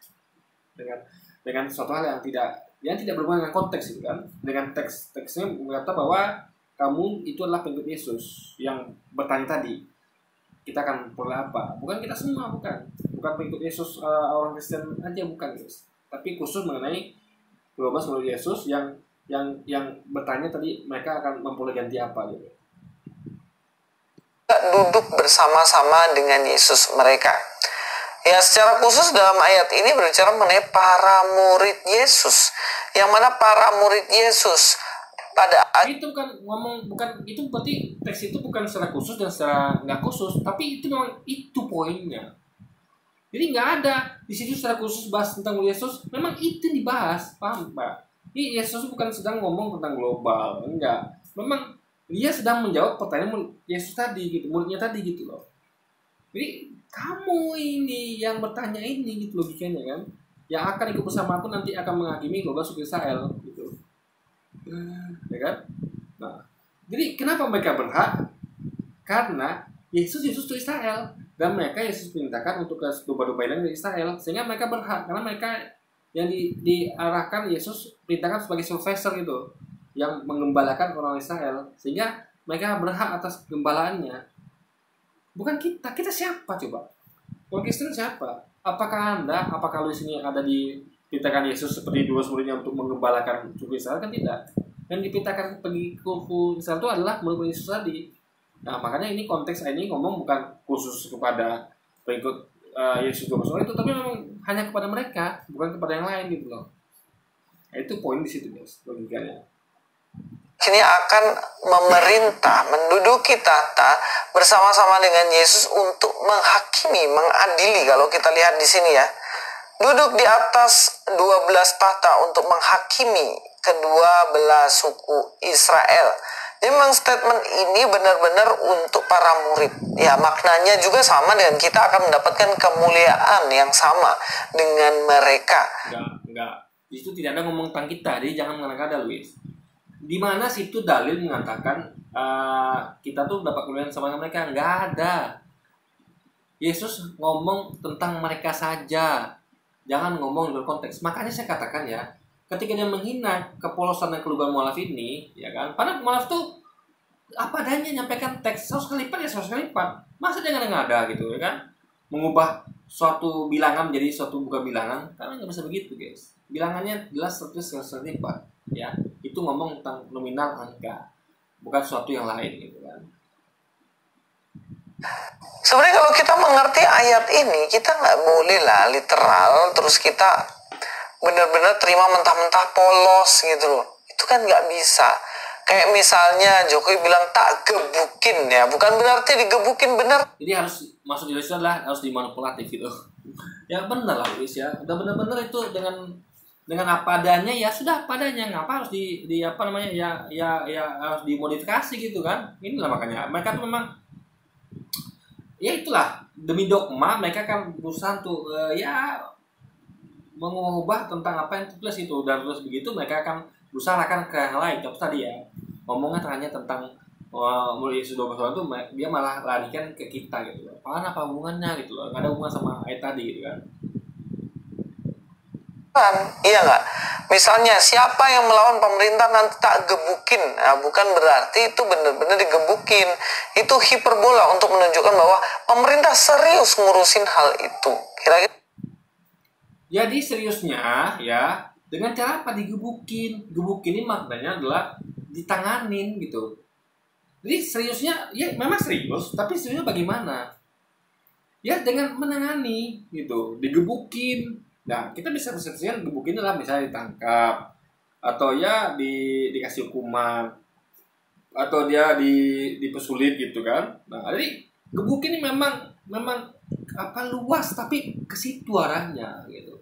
dengan suatu hal yang tidak berhubungan dengan konteks gitu kan. Dengan teksnya berkata bahwa kamu itu adalah pengikut Yesus yang bertanya tadi, kita akan peroleh apa? Bukan kita semua, bukan pengikut Yesus orang Kristen aja, bukan guys. Tapi khusus mengenai 12 murid Yesus yang bertanya tadi mereka akan memperoleh ganti apa gitu. Duduk bersama-sama dengan Yesus mereka. Ya, secara khusus dalam ayat ini berbicara mengenai para murid Yesus. Yang mana para murid Yesus pada itu itu berarti teks itu bukan secara khusus dan secara nggak khusus, tapi itu memang itu poinnya. Jadi nggak ada di situ secara khusus bahas tentang Yesus, memang itu dibahas, paham Pak? Ini Yesus bukan sedang ngomong tentang global, enggak. Memang dia sedang menjawab pertanyaan Yesus tadi gitu, muridnya tadi gitu loh. Jadi kamu ini yang bertanya ini gitu logikanya kan, yang akan ikut bersama aku nanti akan menghakimi global suku Israel gitu. Ya kan? Nah, jadi kenapa mereka berhak? Karena Yesus itu Israel dan mereka Yesus perintahkan untuk ke domba-domba dari Israel, sehingga mereka berhak karena mereka yang diarahkan Yesus perintahkan sebagai supervisor gitu, yang menggembalakan orang Israel, sehingga mereka berhak atas gembalaannya. Bukan kita. Kita siapa coba? Orang Kristen siapa? Apakah Anda, apakah lu di sini ada diperintahkan Yesus seperti dua muridnya untuk menggembalakan suku Israel? Kan tidak. Yang diperintahkan pengikut Israel itu adalah murid Yesus tadi. Nah, makanya ini konteks ini ngomong bukan khusus kepada pengikut Yesus 12 orang itu, tapi memang hanya kepada mereka, bukan kepada yang lain gitu loh. Nah, itu poin di situ guys, logikanya. Ini akan memerintah, menduduki tahta bersama-sama dengan Yesus untuk menghakimi, mengadili. Kalau kita lihat di sini ya, duduk di atas 12 tahta untuk menghakimi kedua belah suku Israel. Jadi memang statement ini benar-benar untuk para murid. Ya, maknanya juga sama dengan kita akan mendapatkan kemuliaan yang sama dengan mereka. Enggak. Itu tidak ada ngomong tentang kita, jadi jangan mengada-ngada, Luis. Di mana situ dalil mengatakan kita tuh dapat kemuliaan sama mereka? Enggak ada. Yesus ngomong tentang mereka saja. Jangan ngomong di luar konteks. Makanya saya katakan ya, ketika dia menghina kepolosan dan kelugaran mualaf ini, ya kan? Padahal mualaf tuh apa adanya, nyampaikan teks 100 kali lipat ya 100 kali lipat. Masa dia ngada-ngada gitu, ya kan? Mengubah suatu bilangan menjadi suatu bukan bilangan, karena nggak bisa begitu, guys. Bilangannya jelas 100 kali lipat, ya. Itu ngomong tentang nominal angka, bukan suatu yang lain gitu kan. Sebenarnya kalau kita mengerti ayat ini, kita nggak boleh lah literal terus kita benar-benar terima mentah-mentah polos gitu loh. Itu kan nggak bisa. Kayak misalnya Jokowi bilang tak gebukin ya, bukan berarti digebukin benar. Jadi harus masuk Indonesia adalah harus dimanipulatif gitu. Ya benar lah Luis ya. Udah benar-benar itu dengan apa adanya, ya sudah apa adanya. Ngapa harus di apa namanya ya harus dimodifikasi gitu kan. Inilah makanya mereka tuh memang ya itulah demi dogma mereka kan berusaha untuk ya mengubah tentang apa yang tulis itu, dan terus begitu mereka akan berusaha akan ke yang lain. Contoh tadi ya ngomongnya hanya tentang murid Yesus 12 orang itu, dia malah larikan ke kita gitu loh. Apa hubungannya gitu loh, nggak ada hubungan sama ayat tadi gitu kan. Iya nggak? Misalnya siapa yang melawan pemerintah nanti tak gebukin, nah, bukan berarti itu benar-benar digebukin. Itu hiperbola untuk menunjukkan bahwa pemerintah serius ngurusin hal itu. Kira-kira. Jadi seriusnya ya dengan cara apa digebukin? Gebukin ini maknanya adalah ditanganin gitu. Jadi seriusnya ya memang serius, tapi seriusnya bagaimana? Ya dengan menangani gitu, digebukin. Nah, kita bisa persepsikan gebukin adalah misalnya ditangkap, atau ya dikasih hukuman, atau dia dipersulit gitu kan. Nah, jadi gebukin ini memang apa luas, tapi ke situ arahnya gitu.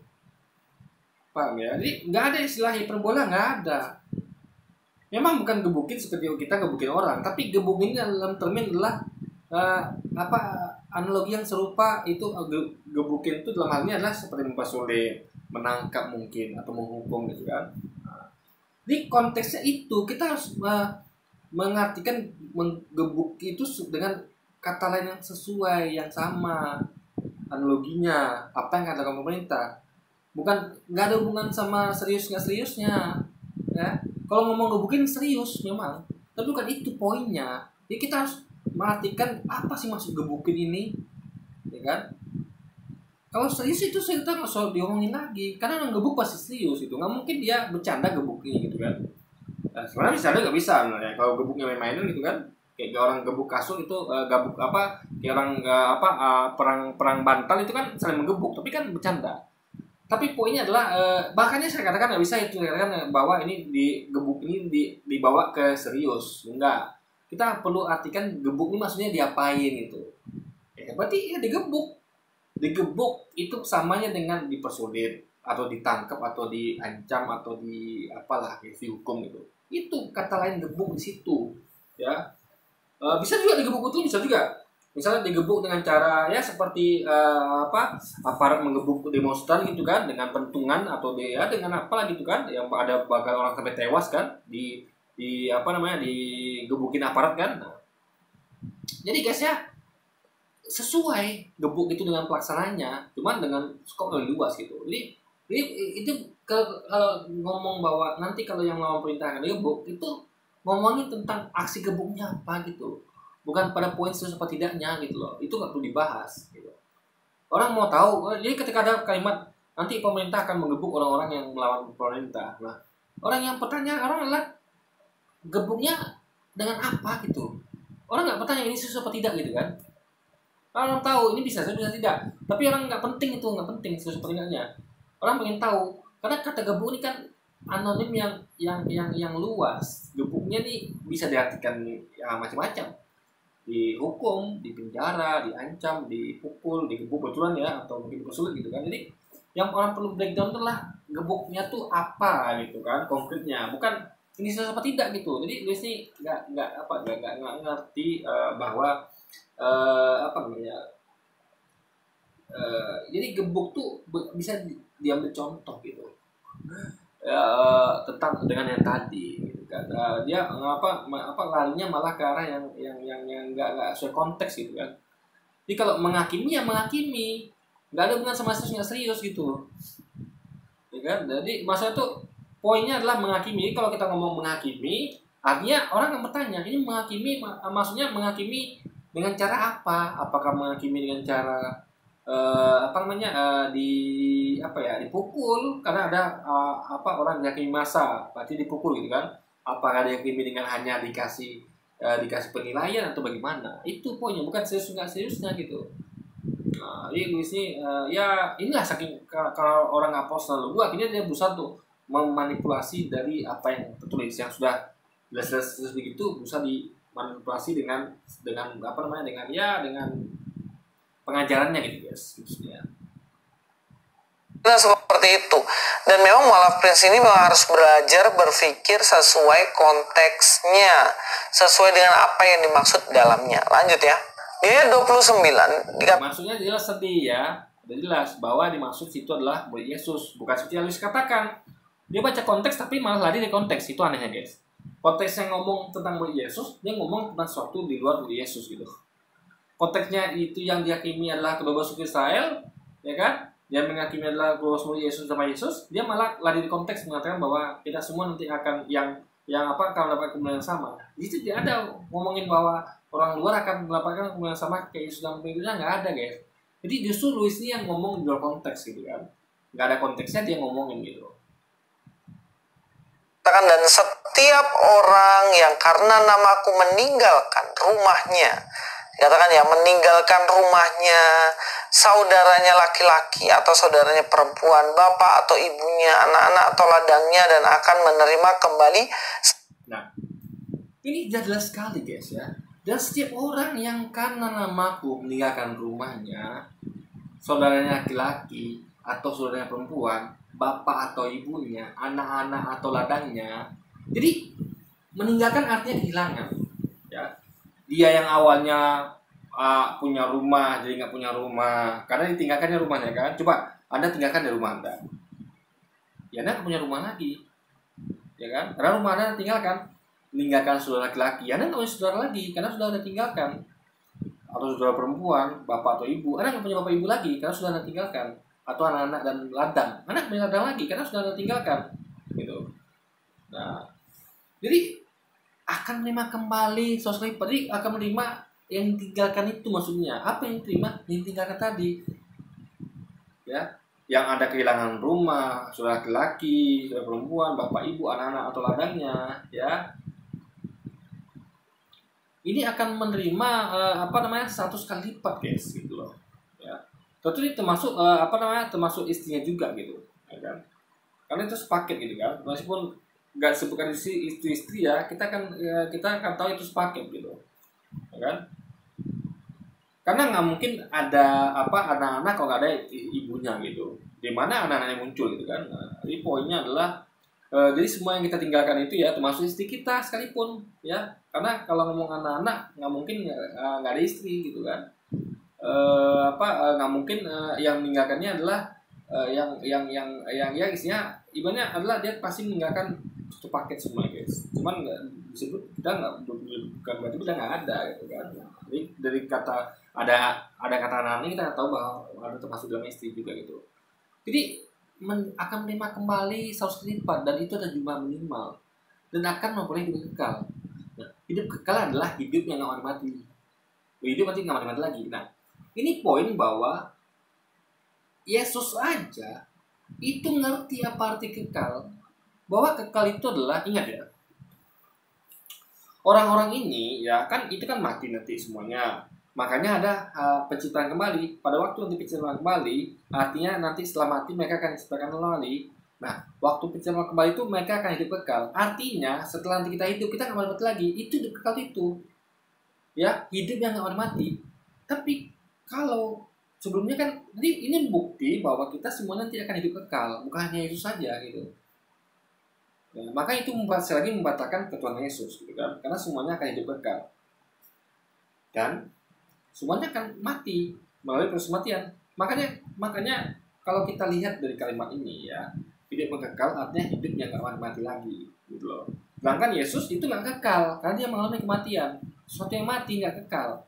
Paham ya? Jadi nggak ada istilah hiperbola, nggak ada. Memang bukan gebukin seperti kita gebukin orang, tapi gebukin dalam termin adalah analogi yang serupa itu. Gebukin itu dalam hal ini adalah seperti mempersulit, menangkap mungkin, atau menghukum gitu kan. Di konteksnya itu kita harus mengartikan menggebuk itu dengan kata lain yang sesuai, yang sama analoginya apa yang katakan pemerintah. Bukan, nggak ada hubungan sama serius nggak seriusnya ya. Kalau ngomong gebukin serius memang, tapi bukan itu poinnya. Jadi kita harus mengartikan apa sih maksud gebukin ini, ya kan? Kalau serius itu kita nggak usah diomongin lagi, karena yang gebuk pasti serius itu, nggak mungkin dia bercanda gebuknya gitu kan. Nah, sebenarnya bercanda nggak bisa ya, kalau gebuknya main-mainan gitu kan, kayak orang gebuk kasur itu gabuk apa, kayak orang perang bantal itu kan saling menggebuk, tapi kan bercanda. Tapi poinnya adalah bahkannya saya katakan nggak bisa itu katakan bahwa ini digebuk ini dibawa ke serius, enggak. Kita perlu artikan gebuk ini maksudnya diapain gitu. Ya, berarti ya digebuk. Digebuk itu samanya dengan dipersulit atau ditangkap atau diancam atau apalah dihukum gitu. Itu kata lain gebuk di situ, ya. Bisa juga digebuk itu bisa juga. Misalnya digebuk dengan cara ya seperti aparat menggebuk demonstran gitu kan, dengan pentungan atau dengan apalah gitu kan, yang ada bahkan orang sampai tewas kan di digebukin aparat kan. Nah, jadi guys ya sesuai gebuk itu dengan pelaksananya, cuman dengan skop lebih luas gitu. Jadi Jadi itu kalau ngomong bahwa nanti kalau yang melawan perintah akan digebuk, itu ngomongin tentang aksi gebuknya apa gitu, bukan pada poin sesuai apa tidaknya gitu loh. Itu nggak perlu dibahas gitu. Orang mau tahu, jadi ketika ada kalimat nanti pemerintah akan menggebuk orang-orang yang melawan pemerintah, nah orang yang bertanya orang adalah gebuknya dengan apa gitu. Orang nggak bertanya ini sesuai apa tidak gitu kan. Orang tahu ini bisa tidak, tapi orang nggak penting, itu nggak penting sesuai apa tidaknya. Orang pengen tahu karena kata gebuk ini kan anonim yang luas. Gebuknya nih bisa diartikan ya macam-macam, dihukum, dipenjara, diancam, dipukul, digebuk betulan ya, atau mungkin dipersulit gitu kan. Jadi yang orang perlu breakdown itulah gebuknya tuh apa gitu kan, konkretnya, bukan ini sesuai apa tidak gitu. Jadi Luis ini nggak ngerti bahwa apa namanya, jadi gebuk tuh bisa diambil contoh gitu tentang dengan yang tadi gitu kan. Dia larinya malah ke arah yang nggak sesuai konteks gitu kan. Jadi kalau menghakimi ya menghakimi, nggak ada hubungan sama serius nggak serius gitu ya kan. Jadi maksudnya tuh poinnya adalah menghakimi. Jadi kalau kita ngomong menghakimi, artinya orang akan bertanya ini menghakimi maksudnya menghakimi dengan cara apa? Apakah menghakimi dengan cara dipukul karena ada orang dihakimi massa berarti dipukul gitu kan? Apakah dihakimi dengan hanya dikasih penilaian atau bagaimana? Itu poinnya, bukan serius nggak seriusnya gitu. Nah, jadi Luis ini ya inilah saking kalau orang apostol lalu akhirnya dia berusaha tuh memanipulasi dari apa yang tertulis yang sudah jelas-jelas begitu, berusaha dimanipulasi dengan pengajarannya gitu guys maksudnya. Nah, seperti itu. Dan memang Mu'allaf Prince ini memang harus belajar berpikir sesuai konteksnya, sesuai dengan apa yang dimaksud dalamnya. Lanjut ya. Di ayat 29 maksudnya jelas sedih ya. Udah jelas bahwa dimaksud situ adalah murid Yesus, bukan seperti yang Yesus katakan. Dia baca konteks tapi malah lari dari konteks. Itu anehnya guys. Konteks yang ngomong tentang murid Yesus, dia ngomong tentang sesuatu di luar murid Yesus gitu. Konteksnya itu yang dihakimi adalah kedua suku Israel, ya kan? Dia menghakimi adalah kedua murid Yesus sama Yesus. Dia malah lari di konteks mengatakan bahwa kita semua nanti akan akan mendapat kemuliaan yang sama. Di situ tidak ada ngomongin bahwa orang luar akan mendapatkan kemuliaan yang sama kayak Yesus dan pengikutnya, nggak ada guys. Jadi justru Luis ini yang ngomong di luar konteks gitu kan. Nggak ada konteksnya dia ngomongin gitu. Dan setiap orang yang karena namaku meninggalkan rumahnya, katakan ya, meninggalkan rumahnya, saudaranya laki-laki atau saudaranya perempuan, bapak atau ibunya, anak-anak atau ladangnya, dan akan menerima kembali. Nah, ini jelas sekali guys ya. Dan setiap orang yang karena namaku meninggalkan rumahnya, saudaranya laki-laki atau saudaranya perempuan, bapak atau ibunya, anak-anak atau ladangnya. Jadi meninggalkan artinya kehilangan ya. Dia yang awalnya punya rumah jadi nggak punya rumah karena ditinggalkannya rumahnya kan. Coba Anda tinggalkan dari rumah Anda, ya Anda nggak punya rumah lagi ya kan, karena rumah Anda tinggalkan. Meninggalkan saudara laki-laki, Anda nggak punya saudara lagi karena sudah Anda tinggalkan. Atau saudara perempuan, bapak atau ibu, Anda nggak punya bapak ibu lagi karena sudah Anda tinggalkan. Atau anak-anak dan ladang, Anda nggak punya ladang lagi karena sudah Anda tinggalkan gitu. Nah, jadi akan menerima kembali sosok jadi akan menerima yang ditinggalkan itu. Maksudnya apa yang diterima? Yang ditinggalkan tadi ya, yang ada kehilangan rumah, saudara laki-laki, saudara perempuan, bapak ibu, anak-anak atau ladangnya ya, ini akan menerima 100 kali lipat guys gitu loh ya. Tentu ini termasuk termasuk istrinya juga gitu ya kan, karena itu sepaket gitu kan. Meskipun nggak sebutkan istri ya, kita akan tahu itu sepaket gitu ya kan. Karena nggak mungkin ada anak-anak kalau nggak ada ibunya gitu. Di mana anak-anaknya muncul gitu kan. Nah, jadi poinnya adalah jadi semua yang kita tinggalkan itu ya, termasuk istri kita sekalipun ya. Karena kalau ngomong anak-anak nggak mungkin nggak ada istri gitu kan. Nggak mungkin yang meninggalkannya adalah yang isinya ibaratnya adalah dia pasti meninggalkan satu paket semua guys. Cuman nggak disebut, kita bukan berarti kita nggak ada gitu kan. Jadi dari kata ada kata anak ini kita tahu bahwa ada termasuk dalam istri juga gitu. Jadi akan menerima kembali 100 kali lipat, dan itu ada jumlah minimal, dan akan memperoleh hidup kekal. Nah, hidup kekal adalah hidup yang nggak mati. Hidup nanti nggak mati lagi. Nah, ini poin bahwa Yesus aja itu ngerti apa arti kekal. Bahwa kekal itu adalah, ingat ya, orang-orang ini ya kan itu kan mati nanti semuanya. Makanya ada penciptaan kembali. Pada waktu nanti penciptaan kembali, artinya nanti setelah mati mereka akan diciptakan kembali. Nah, waktu penciptaan kembali itu mereka akan hidup kekal. Artinya setelah nanti kita hidup, kita nggak mati lagi. Itu hidup kekal itu. Ya, hidup yang nggak mati. Tapi kalau sebelumnya kan, ini bukti bahwa kita semua nanti akan hidup kekal, bukan hanya Yesus saja gitu. Nah, maka itu sekali lagi membatalkan ketuhanan Yesus, gitu kan? Karena semuanya akan hidup kekal dan semuanya akan mati melalui proses kematian. Makanya kalau kita lihat dari kalimat ini ya, hidup kekal artinya hidup yang nggak mati lagi, gitu loh. Sedangkan Yesus itu nggak kekal karena dia mengalami kematian. Sesuatu yang mati nggak kekal.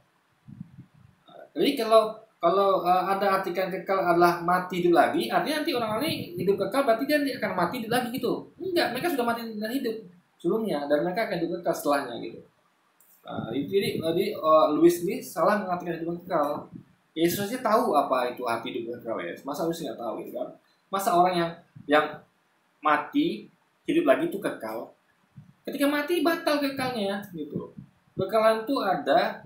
Jadi kalau ada artikan kekal adalah mati hidup lagi, artinya nanti orang ini hidup kekal berarti dia akan mati hidup lagi gitu. Enggak, mereka sudah mati dan hidup sebelumnya, dan mereka akan hidup kekal setelahnya gitu. Jadi Louis ini salah mengartikan hidup kekal. Yesusnya tahu apa itu arti hidup kekal ya. Masa Louis nggak tahu gitu kan? Masa orang yang mati hidup lagi itu kekal? Ketika mati batal kekalnya gitu. Kekalahan itu ada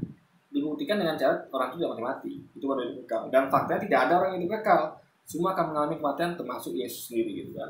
dibuktikan dengan cara orang itu tidak mati. Itu baru hidup kekal. Dan faktanya tidak ada orang yang hidup kekal. Semua akan mengalami kematian, termasuk Yesus sendiri gitu kan.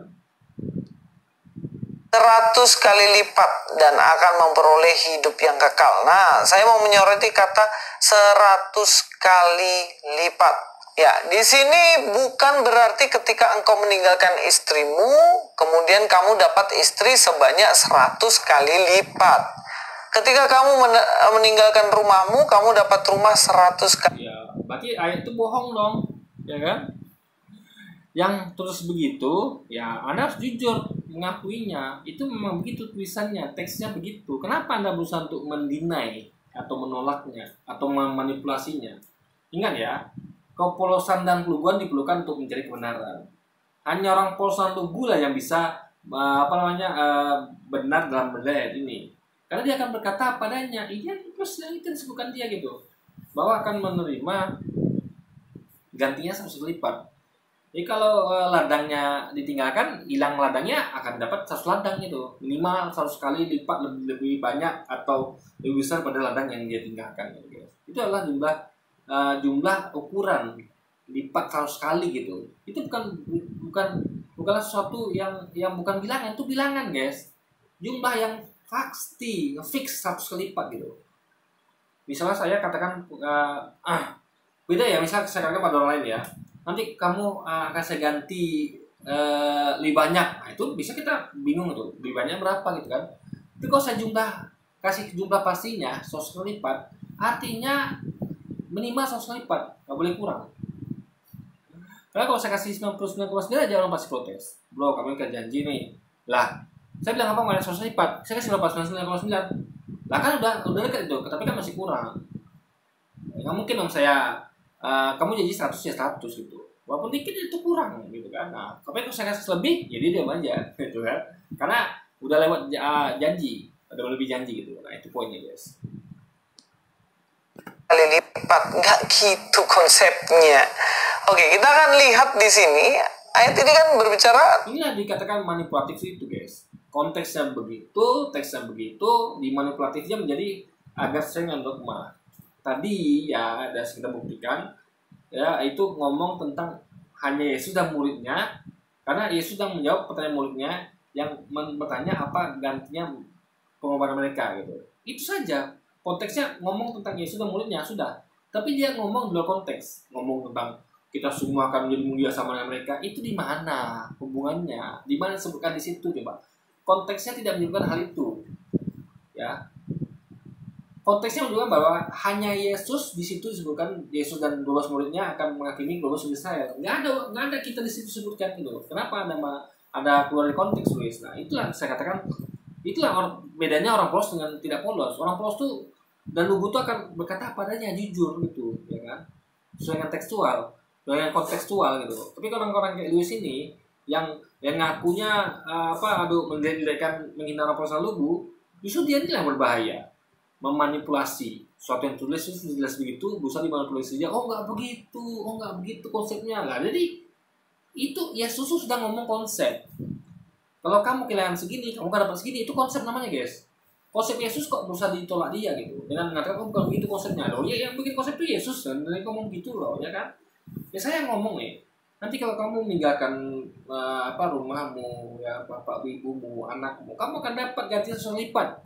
100 kali lipat dan akan memperoleh hidup yang kekal. Nah, saya mau menyoroti kata 100 kali lipat. Ya, di sini bukan berarti ketika engkau meninggalkan istrimu, kemudian kamu dapat istri sebanyak 100 kali lipat. Ketika kamu meninggalkan rumahmu, kamu dapat rumah 100 kali. Ya, berarti ayat itu bohong dong, ya kan? Yang terus begitu, ya Anda harus jujur mengakuinya. Itu memang begitu tulisannya, teksnya begitu. Kenapa Anda berusaha untuk mendinai atau menolaknya atau memanipulasinya? Ingat ya, kepolosan dan keluguan diperlukan untuk mencari kebenaran. Hanya orang polos dan lugu lah yang bisa benar dalam benda ini. Karena dia akan berkata padanya, iya terus itu disebutkan dia gitu, bahwa akan menerima gantinya 100 lipat. Jadi kalau ladangnya ditinggalkan, hilang ladangnya akan dapat 100 ladang gitu. Minimal 100 kali lipat lebih banyak atau lebih besar pada ladang yang dia tinggalkan gitu. Itu adalah jumlah ukuran lipat 100 kali gitu. Itu bukanlah sesuatu yang bukan bilangan, itu bilangan, guys. Jumlah yang pasti, fix 100 kali lipat gitu. Misalnya saya katakan beda ya, misalnya saya katakan pada orang lain ya, nanti kamu akan saya ganti lebih banyak. Nah, itu bisa kita bingung tuh, lebih banyak berapa gitu kan. Tapi kalau saya kasih jumlah pastinya 100 kali lipat, artinya minimal 100 kali lipat, nggak boleh kurang. Karena kalau saya kasih 99,9 aja orang pasti protes. Bro, kamu kan janji nih. Lah, saya bilang apa nggak ada 100 lipat, saya kasih 99,9. Lah kan udah dekat itu, tapi kan masih kurang. Nggak mungkin dong saya kamu janji 100 ya 100 gitu. Walaupun dikit itu kurang gitu kan. Nah, tapi kalau saya kasih lebih, jadi diam aja gitu kan. Karena udah lewat janji, udah lebih janji gitu. Nah, itu poinnya, guys. Kali lipat, nggak gitu konsepnya. Oke, kita akan lihat di sini. Ayat ini kan berbicara. Inilah dikatakan manipulatif itu, guys. Konteksnya begitu, teksnya begitu, dimanipulatifnya menjadi agar sering dan dogma. Tadi ya ada kita buktikan ya, itu ngomong tentang hanya Yesus dan muridnya, karena Yesus sedang menjawab pertanyaan muridnya yang bertanya apa gantinya pengorbanan mereka gitu. Itu saja konteksnya, ngomong tentang Yesus dan muridnya sudah. Tapi dia ngomong di luar konteks, ngomong tentang kita semua akan menjadi mulia sama dengan mereka. Itu di mana hubungannya? Di mana disebutkan di situ coba? Konteksnya tidak menyebutkan hal itu. Ya. Konteksnya menunjukkan bahwa hanya Yesus di situ disebutkan, Yesus dan 12 muridnya akan menghakimi 12 Israel. Nggak ada kita di situ sebutkan itu. Kenapa ada keluar dari konteks, Luis? Nah, itulah saya katakan, itulah bedanya orang polos dengan tidak polos. Orang polos tuh dan lugu tuh akan berkata padanya jujur gitu, ya kan? Sesuai dengan tekstual, dengan kontekstual gitu. Tapi kalau orang-orang kayak Luis ini, yang ngakunya menghina Rasulullah lugu, justru dia ini yang berbahaya, memanipulasi sesuatu yang tulis itu jelas begitu, berusaha dimanipulasi saja. Oh nggak begitu konsepnya lah. Jadi itu Yesus sudah ngomong konsep. Kalau kamu kehilangan segini, kamu gak dapat segini, itu konsep namanya guys. Konsep Yesus kok berusaha ditolak dia gitu, dengan mengatakan bukan begitu konsepnya. Loh ya yang bikin konsep itu Yesus dan dia ngomong gitu loh, ya kan? Ya saya ngomong nih. Nanti kalau kamu meninggalkan rumahmu, ya bapak ibumu, anakmu, kamu akan dapat ganti 100 lipat.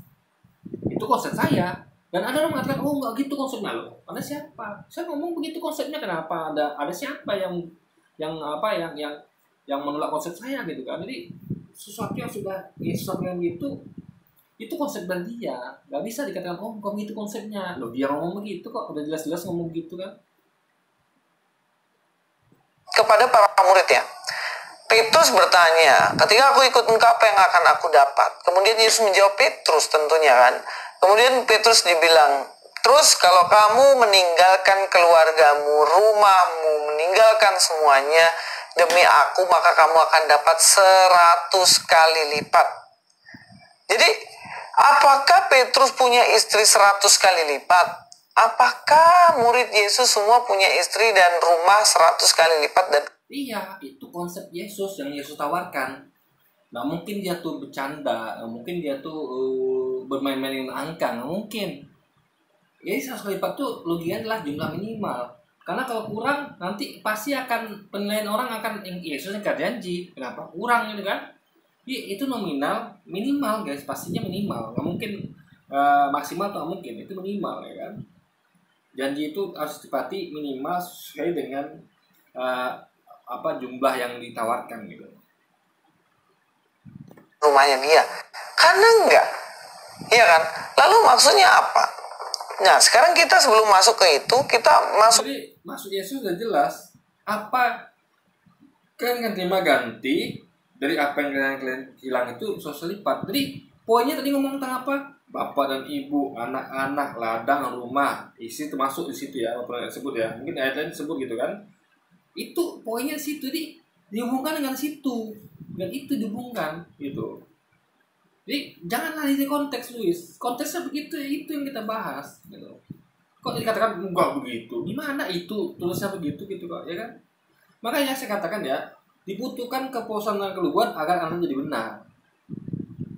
Itu konsep saya. Dan ada orang mengatakan, oh nggak gitu konsepnya loh. Ada siapa? Saya ngomong begitu konsepnya, kenapa? Ada siapa yang menolak konsep saya gitu kan? Jadi sesuatu yang sudah Yesus sampaikan gitu, itu konsep dari dia. Nggak bisa dikatakan, oh bukan gitu konsepnya. Loh dia ngomong begitu kok, udah jelas-jelas ngomong gitu kan? Kepada para murid ya, Petrus bertanya, ketika aku ikut engkau apa yang akan aku dapat? Kemudian Yesus menjawab Petrus tentunya kan. Kemudian Petrus dibilang, terus kalau kamu meninggalkan keluargamu, rumahmu, meninggalkan semuanya demi aku, maka kamu akan dapat 100 kali lipat. Jadi, apakah Petrus punya istri 100 kali lipat? Apakah murid Yesus semua punya istri dan rumah 100 kali lipat? Dan iya, itu konsep Yesus yang Yesus tawarkan. Nah mungkin dia tuh bercanda, mungkin dia tuh bermain-main dengan angka, nggak mungkin. Jadi 100 kali lipat tuh logikanya adalah jumlah minimal. Karena kalau kurang nanti pasti akan penilaian orang akan Yesus yang janji. Kenapa kurang gitu kan? Itu nominal minimal guys, pastinya minimal. Nggak mungkin maksimal tuh nggak mungkin, itu minimal ya kan. Janji itu harus ditepati minimal sesuai dengan jumlah yang ditawarkan gitu. Rumahnya dia, karena enggak, iya kan? Lalu maksudnya apa? Nah sekarang kita sebelum masuk ke itu, kita masuk. Jadi maksud Yesus sudah jelas. Apa kalian akan terima ganti dari apa yang kalian hilang itu 100 lipat. Jadi poinnya tadi ngomong tentang apa? Bapak dan ibu, anak-anak, ladang, rumah, isi termasuk di situ ya, apa yang disebut ya. Mungkin ayat lain disebut gitu kan. Itu poinnya di situ, jadi dihubungkan dengan situ. Dan itu dihubungkan gitu. Jadi janganlah di konteks Luis. Konteksnya begitu, itu yang kita bahas gitu. Kok dikatakan enggak begitu? Gimana itu tulisnya begitu gitu kok, ya kan? Makanya saya katakan ya, dibutuhkan kepuasan dan keluar agar Anda jadi benar.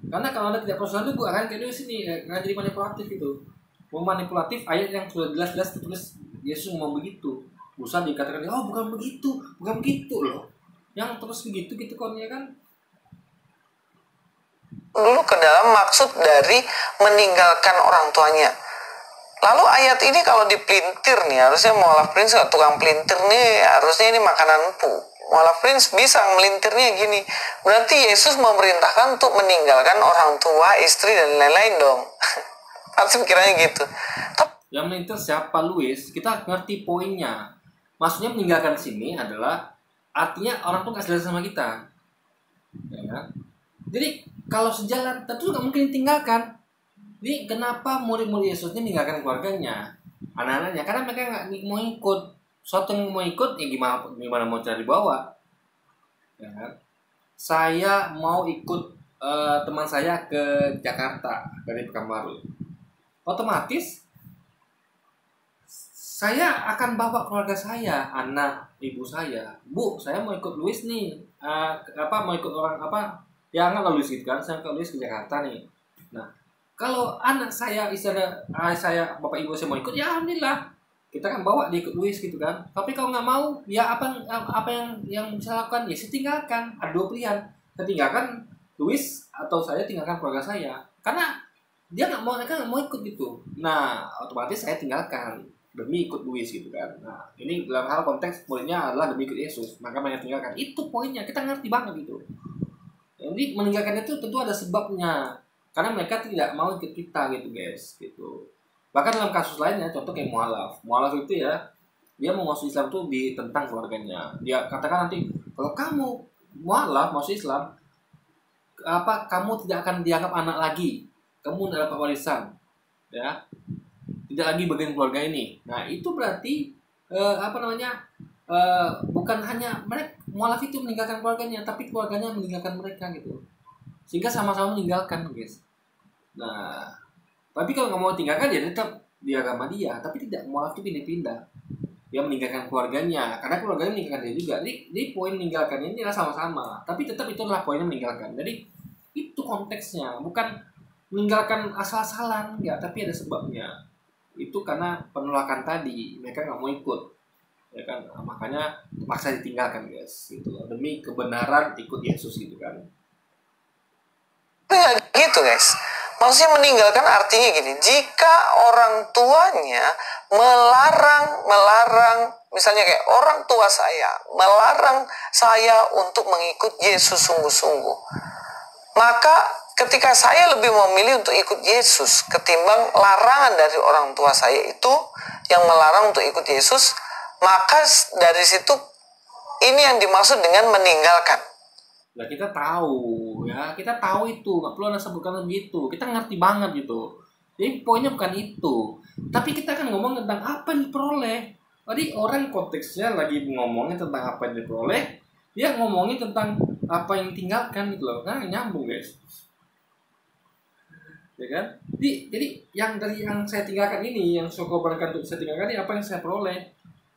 Karena kalau Anda tidak puas itu akan kayak di sini, akan jadi manipulatif gitu. Memanipulatif ayat yang sudah jelas-jelas tertulis Yesus ngomong begitu. Usah dikatakan, oh bukan begitu loh. Yang terus begitu gitu kan ya kan? Dulu ke dalam maksud dari meninggalkan orang tuanya. Lalu ayat ini kalau dipelintir nih, harusnya mualaf Prince tukang pelintir nih, harusnya ini makanan empuk. Mualaf Prince bisa melintirnya gini. Berarti Yesus memerintahkan untuk meninggalkan orang tua, istri dan lain-lain dong. Pasti pikirannya gitu. Yang melintir siapa Luis? Kita ngerti poinnya. Maksudnya meninggalkan sini adalah artinya orang tuh gak sejalan sama kita, ya kan? Jadi kalau sejalan tentu gak mungkin ditinggalkan. Jadi kenapa murid-murid Yesus ini meninggalkan keluarganya, anak-anaknya? Karena mereka gak mau ikut. Suatu yang mau ikut ya gimana mau cara dibawa, ya kan? Saya mau ikut teman saya ke Jakarta dari Pekanbaru, otomatis saya akan bawa keluarga saya, anak, ibu saya. Bu, saya mau ikut Luis nih. Mau ikut orang apa? Ya nggak Luis gitu kan? Saya ke Luis ke Jakarta nih. Nah, kalau anak saya, istri saya, bapak ibu saya mau ikut, ya alhamdulillah. Kita kan bawa dia ikut Luis gitu kan. Tapi kalau nggak mau, ya apa yang bisa lakukan? Ya saya tinggalkan. Ada dua pilihan. Saya tinggalkan Luis atau saya tinggalkan keluarga saya. Karena mereka nggak mau ikut gitu. Nah, otomatis saya tinggalkan demi ikut Luis gitu kan. Nah ini dalam hal konteks muridnya adalah demi ikut Yesus, maka mereka tinggalkan. Itu poinnya, kita ngerti banget gitu. Jadi meninggalkan itu tentu ada sebabnya, karena mereka tidak mau ikut kita gitu guys gitu. Bahkan dalam kasus lainnya, contoh kayak mualaf itu ya, dia mau masuk Islam tuh ditentang keluarganya. Dia katakan nanti kalau kamu mualaf masuk Islam, kamu tidak akan dianggap anak lagi, kamu tidak dapat warisan, ya, tidak lagi bagian keluarga ini. Nah itu berarti bukan hanya mereka mualaf itu meninggalkan keluarganya, tapi keluarganya meninggalkan mereka gitu. Sehingga sama-sama meninggalkan, guys. Nah, tapi kalau nggak mau tinggalkan dia tetap di agama dia, tapi tidak, mualaf itu pindah-pindah. Dia meninggalkan keluarganya, karena keluarganya meninggalkan dia juga. Jadi poin meninggalkan ini adalah sama-sama, tapi tetap itu adalah poinnya meninggalkan. Jadi itu konteksnya, bukan meninggalkan asal-asalan, enggak, tapi ada sebabnya. Itu karena penolakan tadi, mereka nggak mau ikut, ya kan. Nah, makanya terpaksa ditinggalkan, guys, gitu loh, demi kebenaran ikut Yesus gitu kan. Ya gitu guys. Maksudnya meninggalkan artinya gini, jika orang tuanya melarang, misalnya kayak orang tua saya melarang saya untuk mengikut Yesus sungguh-sungguh, maka ketika saya lebih memilih untuk ikut Yesus ketimbang larangan dari orang tua saya itu yang melarang untuk ikut Yesus, maka dari situ ini yang dimaksud dengan meninggalkan. Nah, kita tahu ya, kita tahu itu, nggak perlu ada sebutkan begitu, kita ngerti banget gitu. Jadi poinnya bukan itu, tapi kita kan ngomong tentang apa yang diperoleh. Tadi orang konteksnya lagi ngomongin tentang apa yang diperoleh, dia ngomongin tentang apa yang tinggalkan gitu loh. Nah, nyambung guys, ya kan. Jadi yang dari yang saya tinggalkan ini, yang saya korbankan untuk saya tinggalkan ini, apa yang saya peroleh.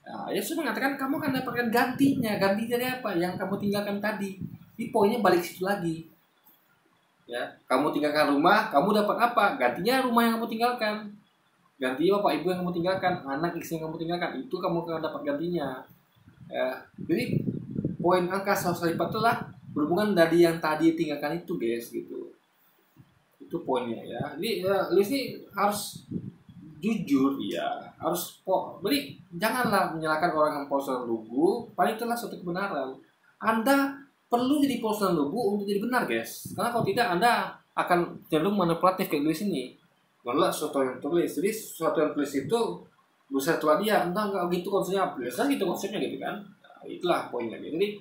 Nah, Yesus mengatakan kamu akan dapatkan gantinya. Ganti dari apa? Yang kamu tinggalkan tadi. Ini poinnya balik situ lagi. Ya, kamu tinggalkan rumah, kamu dapat apa? Gantinya rumah yang kamu tinggalkan. Gantinya bapak ibu yang kamu tinggalkan, anak istri yang kamu tinggalkan, itu kamu akan dapat gantinya. Ya, jadi poin angka 100 lipat itulah berhubungan dari yang tadi tinggalkan itu, guys, gitu. Itu poinnya ya. Jadi ya, lu sih harus jujur ya, harus jadi janganlah menyalahkan orang yang polos dan lugu, paling itulah suatu kebenaran. Anda perlu jadi polos dan lugu untuk jadi benar, guys. Karena kalau tidak, Anda akan cenderung manipulatif kayak tulis ini. Menolak sesuatu yang tulis. Jadi sesuatu yang tulis itu berusaha telah dia, entah nggak gitu konsepnya, biasanya gitu konsepnya gitu kan. Nah, itulah poinnya. Jadi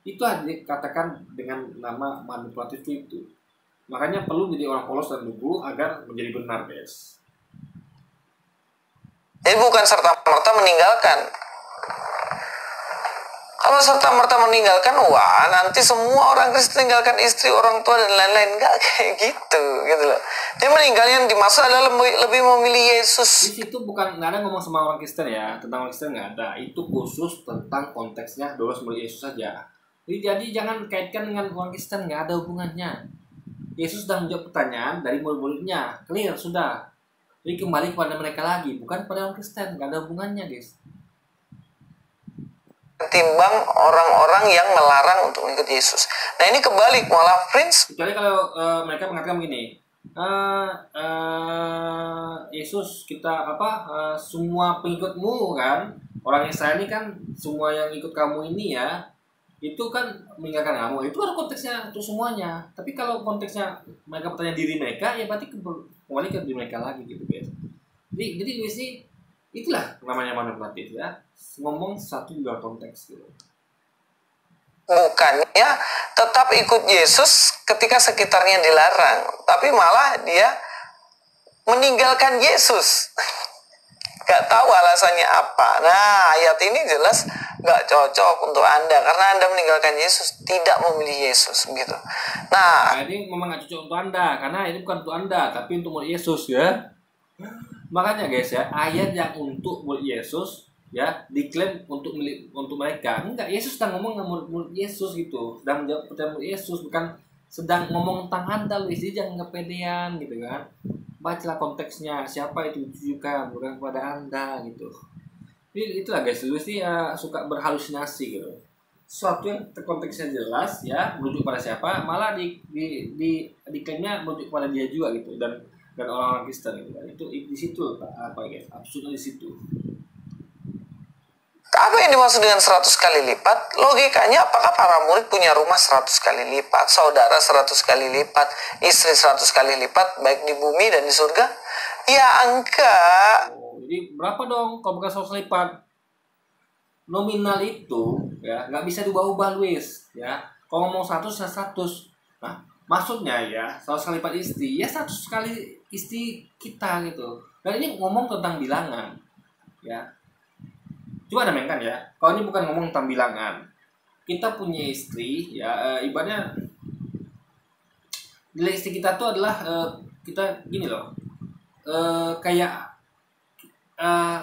itu dikatakan dengan nama manipulatif itu. Makanya perlu jadi orang polos dan lugu agar menjadi benar, guys. Jadi bukan serta-merta meninggalkan. Kalau serta-merta meninggalkan, wah nanti semua orang Kristen tinggalkan istri, orang tua dan lain-lain. Enggak kayak gitu loh. Dia meninggal yang dimaksud adalah lebih memilih Yesus. Di situ bukan, nggak ada ngomong sama orang Kristen ya, tentang orang Kristen nggak ada. Itu khusus tentang konteksnya Dolos memilih Yesus saja. Jadi jangan kaitkan dengan orang Kristen, nggak ada hubungannya. Yesus sudah menjawab pertanyaan dari murid-muridnya, clear sudah. Jadi kembali kepada mereka lagi, bukan pada orang Kristen, nggak ada hubungannya, guys. Ketimbang orang-orang yang melarang untuk mengikut Yesus. Nah ini kebalik, malah Prince. Kecuali kalau mereka mengatakan begini, Yesus kita semua pengikutmu kan, orang Israel ini kan semua yang ikut kamu ini ya, itu kan meninggalkan kamu. Itu kan konteksnya untuk semuanya. Tapi kalau konteksnya mereka bertanya diri mereka, ya berarti kembali ke diri mereka lagi gitu, guys. Jadi sih itulah namanya manipulatif ya, ngomong satu di luar konteks gitu. Bukannya tetap ikut Yesus ketika sekitarnya dilarang, tapi malah dia meninggalkan Yesus. Gak tahu alasannya apa. Nah ayat ini jelas gak cocok untuk Anda, karena Anda meninggalkan Yesus, tidak memilih Yesus gitu. Nah ini memang gak cocok untuk Anda, karena ini bukan untuk Anda, tapi untuk murid Yesus ya. Makanya guys ya, ayat yang untuk murid Yesus ya diklaim untuk mereka. Enggak, Yesus sedang ngomong dengan murid Yesus gitu, sedang menjawab pertanyaan murid Yesus, bukan sedang ngomong tentang Anda. Jadi jangan kepedean gitu kan. Bacalah konteksnya, siapa itu ditujukan, bukan kepada Anda gitu. Jadi itulah guys, lu sih suka berhalusinasi gitu. Sesuatu yang konteksnya jelas ya, merujuk pada siapa, malah diklaimnya merujuk kepada dia juga gitu, dan orang-orang Kristen gitu kan. Itu di situ apa guys, absurdnya di situ. Apa yang dimaksud dengan 100 kali lipat? Logikanya apakah para murid punya rumah 100 kali lipat, saudara 100 kali lipat, istri 100 kali lipat, baik di bumi dan di surga? Ya enggak. Jadi berapa dong kalau bukan 100 lipat? Nominal itu ya nggak bisa diubah-ubah, Luis ya. Kalau ngomong 100 ya 100. Nah, maksudnya ya 100 kali lipat istri, ya 100 kali istri kita gitu. Dan ini ngomong tentang bilangan ya. Coba ada mainkan ya. Kalau ini bukan ngomong tentang bilangan. kita punya istri ya, ibaratnya nilai istri kita tuh adalah kita gini loh, kayak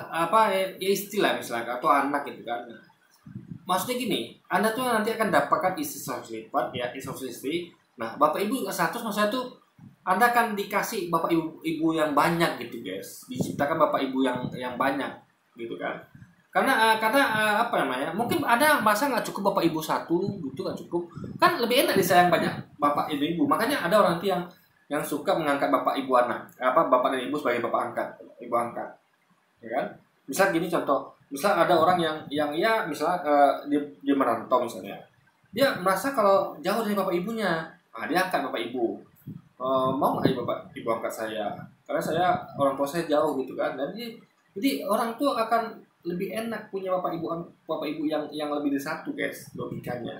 apa ya, istri lah misalnya atau anak gitu kan. Maksudnya gini, Anda tuh nanti akan dapatkan istri 100 lipat ya, istri. Nah, bapak ibu 100, maksudnya tuh Anda akan dikasih bapak ibu yang banyak gitu guys, diciptakan bapak ibu yang banyak gitu kan. Karena apa namanya, mungkin ada masa nggak cukup bapak ibu satu gitu, nggak cukup kan, lebih enak disayang banyak bapak ibu. Makanya ada orang tuh yang suka mengangkat bapak ibu anak, bapak dan ibu sebagai bapak angkat, ibu angkat, ya kan. Misal gini contoh, misal ada orang yang ya misalnya dia merantau misalnya, dia merasa kalau jauh dari bapak ibunya, dia angkat bapak ibu. Mau nggak bapak ibu angkat saya, karena saya orang tua saya jauh gitu kan. Dan jadi orang tuh akan lebih enak punya bapak ibu yang lebih dari satu guys, logikanya.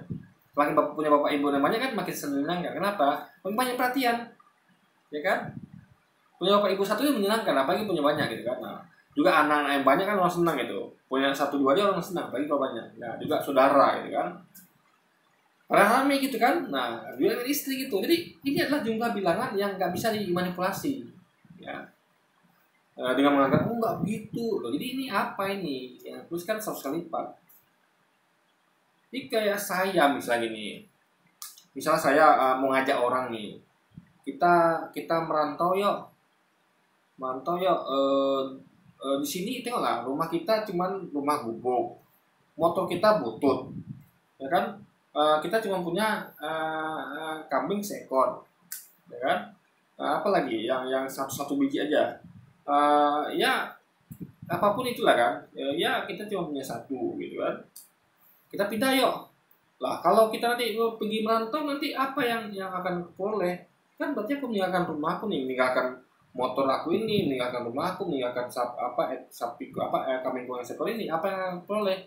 Semakin punya bapak ibu namanya kan makin senang, nggak? Kenapa? Makin banyak perhatian, ya kan? Punya bapak ibu satu itu menyenangkan, apalagi punya banyak gitu kan. Nah, juga anak-anak yang banyak kan orang senang gitu. Punya 1-2 dia orang senang, apalagi kalau banyak. Nah, juga saudara gitu kan. Rame gitu kan. Nah, juga dengan istri gitu. Jadi ini adalah jumlah bilangan yang nggak bisa dimanipulasi, ya. Dengan mengatakan nggak begitu loh. Jadi ini apa ini? Ya, terus kan 100 kali lipat. Ini kayak saya misalnya gini. Misalnya saya mau ngajak orang nih. Kita merantau yuk. Di sini tengoklah, rumah kita cuman rumah gubuk. Motor kita butut. Ya kan? Kita cuma punya kambing seekor. Ya kan? Apalagi yang satu biji aja. Ya apapun itulah kan, ya kita cuma punya satu gitu kan. Kita pindah yuk lah. Kalau kita nanti pergi merantau, nanti apa yang akan peroleh kan? Berarti aku meninggalkan rumahku nih, meninggalkan motor aku ini, meninggalkan rumah aku, meninggalkan sapiku kambingku yang sekor ini. Apa yang akan peroleh?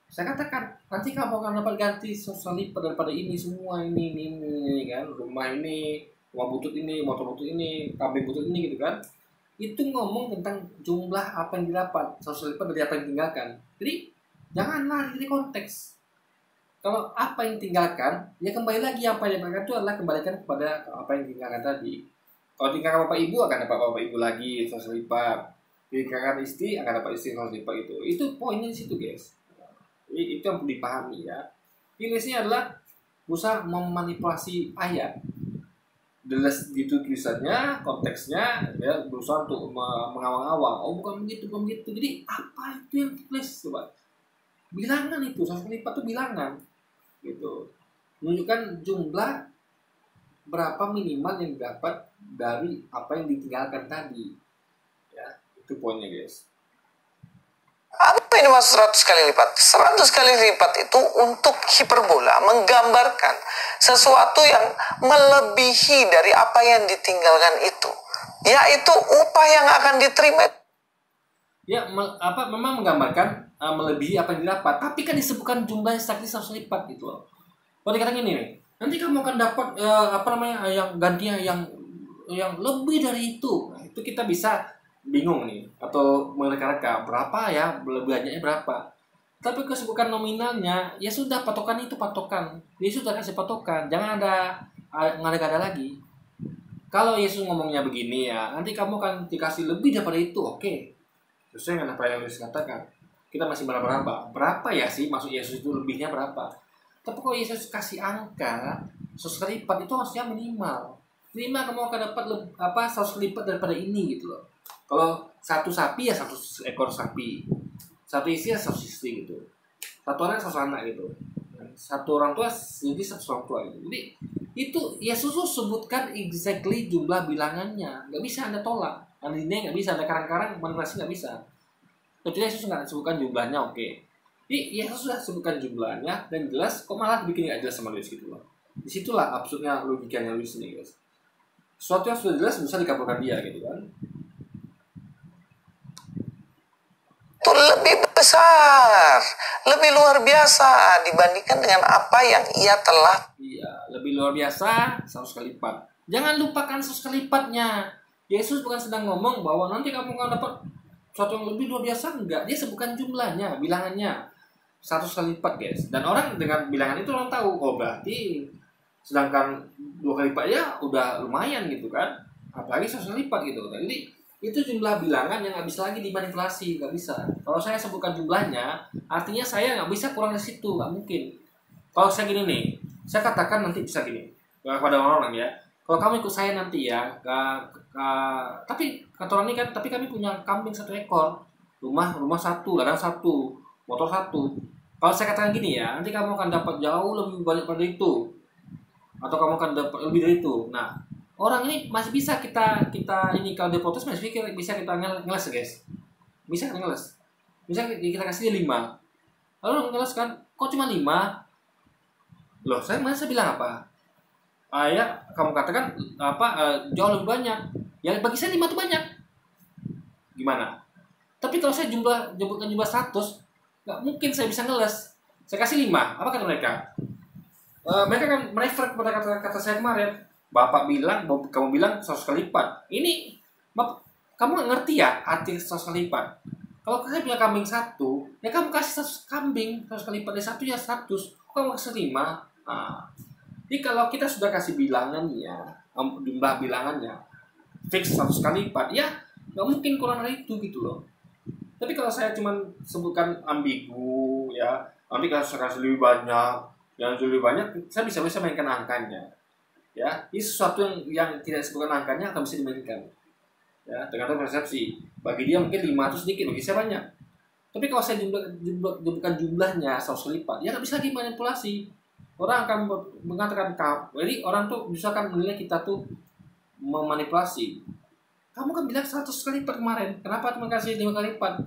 Saya katakan nanti kamu akan dapat ganti 100 lipat daripada ini semua, ini kan, rumah ini, rumah butut ini, motor butut ini, kambing butut ini gitu kan. Itu ngomong tentang jumlah apa yang didapat 100 lipat dari apa yang ditinggalkan. Jadi jangan lari dari konteks. Kalau apa yang ditinggalkan, ya kembali lagi apa yang ditinggalkan itu adalah kembalikan kepada apa yang ditinggalkan tadi. Kalau tinggalkan bapak ibu akan dapat bapak ibu lagi 100 lipat. Tinggalkan istri akan dapat istri 100 lipat itu. Itu poinnya di situ guys. Itu yang perlu dipahami ya. Finishnya adalah berusaha memanipulasi ayat. Jelas gitu tulisannya, konteksnya, ya berusaha untuk mengawang-awang. Oh bukan begitu. Jadi apa itu yang ditulis coba? Bilangan itu, 100 lipat itu bilangan, gitu. Menunjukkan jumlah berapa minimal yang didapat dari apa yang ditinggalkan tadi. Ya, itu poinnya guys. Apa ini mas 100 kali lipat? 100 kali lipat itu untuk hiperbola, menggambarkan sesuatu yang melebihi dari apa yang ditinggalkan itu, yaitu upah yang akan diterima. Ya, memang menggambarkan melebihi apa yang didapat, tapi kan disebutkan jumlah sakti 100 lipat gitu loh. Kalau dikatakan gini nih, nanti kamu akan dapat yang gantinya yang lebih dari itu. Nah, itu kita bisa bingung nih atau mereka-reka berapa ya, banyaknya berapa. Tapi kesibukan nominalnya ya sudah, patokan itu patokan. Yesus sudah kasih patokan, jangan ada ngada-ngada lagi. Kalau Yesus ngomongnya begini ya, nanti kamu akan dikasih lebih daripada itu, oke. Sesuai dengan apa yang Yesus katakan. Kita masih berapa ya sih maksud Yesus itu lebihnya berapa? Tapi kalau Yesus kasih angka 100 kali lipat itu harusnya minimal kamu akan dapat 100 kali lipat daripada ini gitu loh. Kalau satu sapi ya 100 ekor sapi, satu istri ya 100 istri gitu, satu anak 100 anak gitu, satu orang tua jadi 100 orang tua gitu. Jadi itu Yesus sebutkan exactly jumlah bilangannya, nggak bisa Anda tolak, Anda nggak bisa, Anda karang-karang manipulasi nggak bisa. Kecuali Yesus nggak sebutkan jumlahnya, oke. Jadi Yesus sudah sebutkan jumlahnya dan jelas, kok malah bikin nggak jelas sama Luis gitu loh. Disitulah absurdnya logikanya Luis ini guys. Sesuatu yang sudah jelas bisa dikabulkan dia gitu kan. Itu lebih besar, lebih luar biasa dibandingkan dengan apa yang ia telah. Iya, lebih luar biasa 100 kali lipat. Jangan lupakan 100 kali lipatnya. Yesus bukan sedang ngomong bahwa nanti kamu akan dapat sesuatu yang lebih luar biasa, enggak. Dia sebutkan jumlahnya, bilangannya. 100 kali lipat guys. Dan orang dengan bilangan itu orang tahu, oh berarti sedangkan 2 kali lipat ya udah lumayan gitu kan, apalagi 100 kali lipat gitu. Jadi itu jumlah bilangan yang nggak bisa lagi dimanipulasi, nggak bisa. Kalau saya sebutkan jumlahnya, artinya saya nggak bisa kurang dari situ, nggak mungkin. Kalau saya gini nih, saya katakan nanti bisa gini kepada orang-orang ya, kalau kamu ikut saya nanti ya, tapi kata orang ini kan, tapi kami punya kambing 1 ekor, rumah satu, ladang satu, motor satu. Kalau saya katakan gini ya, nanti kamu akan dapat jauh lebih banyak pada itu, atau kamu akan dapat lebih dari itu. Nah, orang ini masih bisa kita ini, kalau dia protes masih bisa kita ngeles guys, bisa ngeles, bisa kita kasih dia 5, lalu ngeles kan, kok cuma 5? Loh, saya bilang apa? Ya kamu katakan jauh lebih banyak. Ya bagi saya 5 itu banyak. Gimana? Tapi kalau saya jumlahkan jumlah 100, nggak mungkin saya bisa ngeles. Saya kasih 5. Apa kata mereka? Mereka kan merefer kepada kata saya kemarin. Bapak bilang, kamu bilang 100 kali lipat. Ini, kamu nggak ngerti ya arti 100 kali lipat. Kalau saya punya kambing 1, ya kamu kasih 100 kambing, 100 kali lipat dari 1 ya 100. Kok kamu kasih 5? Jadi kalau kita sudah kasih bilangannya, jumlah bilangannya, fix 100 kali lipat, ya nggak mungkin kurang dari itu gitu loh. Tapi kalau saya cuma sebutkan ambigu, ya, nanti kalau saya kasih lebih banyak, yang lebih banyak, saya bisa mainkan angkanya. Ya, ini sesuatu yang tidak disebutkan angkanya akan bisa dimainkan, ya, tergantung persepsi. Bagi dia mungkin 5 itu sedikit, bagi saya banyak. Tapi kalau saya bukan jumlahnya 100 lipat, ya nggak bisa dimanipulasi. Orang akan mengatakan, jadi orang tuh bisa kan menilai kita tuh memanipulasi. Kamu kan bilang 100 kali lipat kemarin, kenapa cuma kasih 5 kali lipat?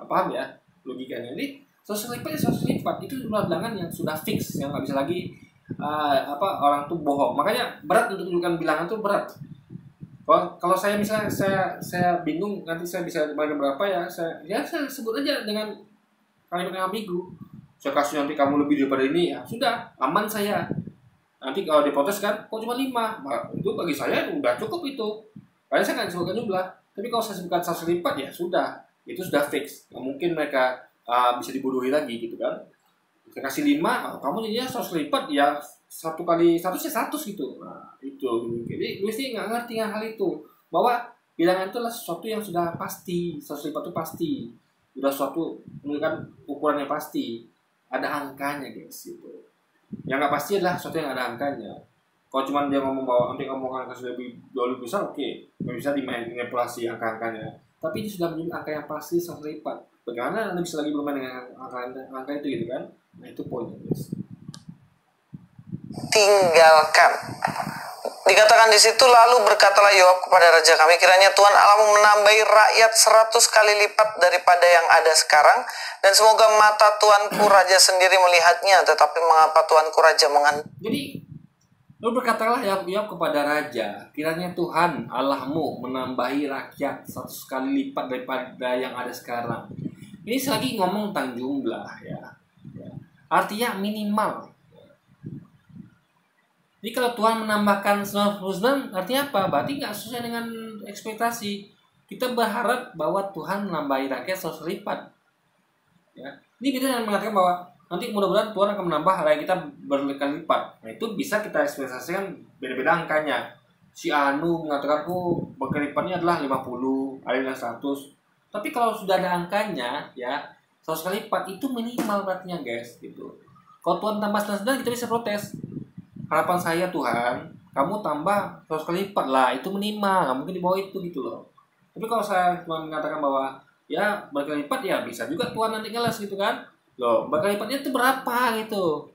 Paham ya logikanya? Jadi 100 kali lipat ya 100 kali lipat, itu jumlah bilangan yang sudah fix, yang nggak bisa lagi orang tuh bohong. Makanya berat untuk menunjukkan bilangan tuh berat. Kalau saya misalnya saya bingung nanti saya bisa bagi berapa ya, saya sebut aja dengan kalimat yang ambigu. Saya kasih nanti kamu lebih daripada ini, ya sudah aman saya. Nanti kalau diprotes kan, kok cuma 5? Nah, itu bagi saya udah cukup itu. Karena saya nggak disebutkan jumlah. Tapi kalau saya sebutkan 100 lipat ya sudah, itu sudah fix. Nggak mungkin mereka bisa dibodohi lagi gitu kan. Saya kasih 5, kamu jadinya 100 lipat, ya 1 kali 100 ya 100 gitu. Nah, itu. Jadi mesti nggak ngerti hal itu. Bahwa bilangan itu adalah sesuatu yang sudah pasti. 100 lipat itu pasti. Sudah suatu menunjukkan ukurannya pasti. Ada angkanya guys gitu. Yang nggak pasti adalah sesuatu yang ada angkanya. Kalau cuma dia ngomong bahwa nanti kamu akan kasih lebih besar, oke. Nggak bisa dimanipulasi angka-angkanya. Tapi ini sudah menjadi angka yang pasti 100 lipat. Bagaimana Anda bisa lagi bermain dengan angka itu gitu kan? Nah itu poinnya guys. Tinggalkan. Dikatakan di situ, lalu berkatalah Yoab kepada raja kami, kiranya Tuhan Allahmu menambahi rakyat 100 kali lipat daripada yang ada sekarang, dan semoga mata Tuanku raja sendiri melihatnya. Tetapi mengapa Tuanku raja Jadi lalu berkatalah Yoab kepada raja, kiranya Tuhan Allahmu menambahi rakyat 100 kali lipat daripada yang ada sekarang. Ini selagi ngomong tentang jumlah ya. Artinya minimal. Jadi kalau Tuhan menambahkan 99, artinya apa? Berarti nggak sesuai dengan ekspektasi. Kita berharap bahwa Tuhan menambahi rakyat 100 lipat. Ya. Ini kita yang mengatakan bahwa nanti mudah-mudahan Tuhan akan menambah rakyat kita berkali lipat. Nah itu bisa kita ekspektasikan beda-beda angkanya. Si Anu mengatakan, berkali lipatnya adalah 50, ada yang 100. Tapi kalau sudah ada angkanya, ya 100 kali lipat itu minimal berarti guys, gitu. Kalau Tuhan tambah 99 kita bisa protes. Harapan saya Tuhan, kamu tambah 100 kali lipat lah, itu minimal, nggak mungkin di bawah itu gitu loh. Tapi kalau saya cuma mengatakan bahwa ya berkali lipat, ya bisa juga Tuhan nanti ngeles gitu kan. Loh, berkali lipatnya itu berapa gitu.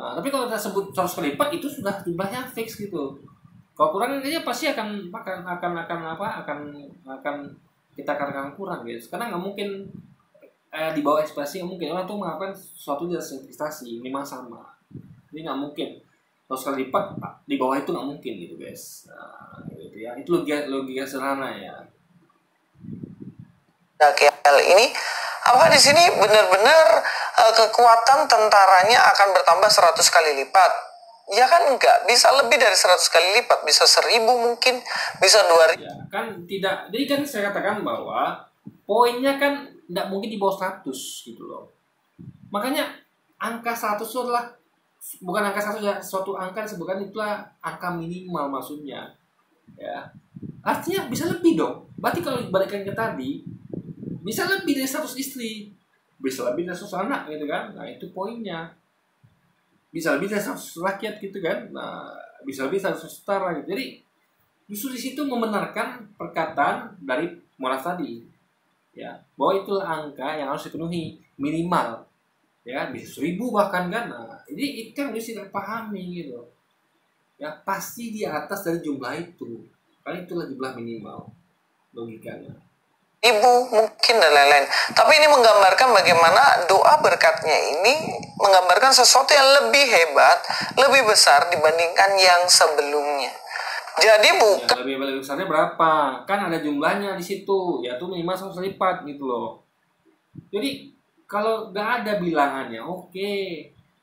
Nah, tapi kalau kita sebut 100 kali lipat itu sudah jumlahnya fix gitu. Kalau kurang kayaknya pasti akan kita katakan kurang guys. Karena nggak mungkin di bawah ekspektasi, nggak mungkin. Orang tuh mengatakan sesuatu di atas ekspektasi minimal sama. Ini nggak mungkin 100 kali lipat di bawah itu nggak mungkin gitu guys. Nah, gitu ya. Itu logika sederhana ya. ini apa di sini benar-benar kekuatan tentaranya akan bertambah 100 kali lipat? Ya kan enggak, bisa lebih dari 100 kali lipat, bisa 1000 mungkin, bisa 2000. Ya, kan tidak. Jadi kan saya katakan bahwa poinnya kan nggak mungkin di bawah 100 gitu loh. Makanya angka 100 itu adalah bukan angka 1 ya, suatu angka disebutkan itulah angka minimal maksudnya. Ya. Artinya bisa lebih dong. Berarti kalau dibalikkan ke tadi, bisa lebih dari 100 istri, bisa lebih dari 100 anak gitu kan. Nah, itu poinnya. Bisa lebih dari 100 rakyat gitu kan. Nah, bisa lebih 100 setara gitu. Jadi justru di situ membenarkan perkataan dari Mu'allaf tadi. Ya, bahwa itulah angka yang harus dipenuhi minimal. Ya, bisa 1000 bahkan kan. Nah, ini itu yang harus kita pahami gitu. Ya, pasti di atas dari jumlah itu. Karena itulah jumlah minimal logikanya. Ibu mungkin dan lain-lain. Tapi ini menggambarkan bagaimana doa berkatnya ini menggambarkan sesuatu yang lebih hebat, lebih besar dibandingkan yang sebelumnya. Jadi bukan Ya, lebih besarnya berapa? Kan ada jumlahnya di situ, yaitu minimal 100 lipat gitu loh. Jadi kalau nggak ada bilangannya, oke.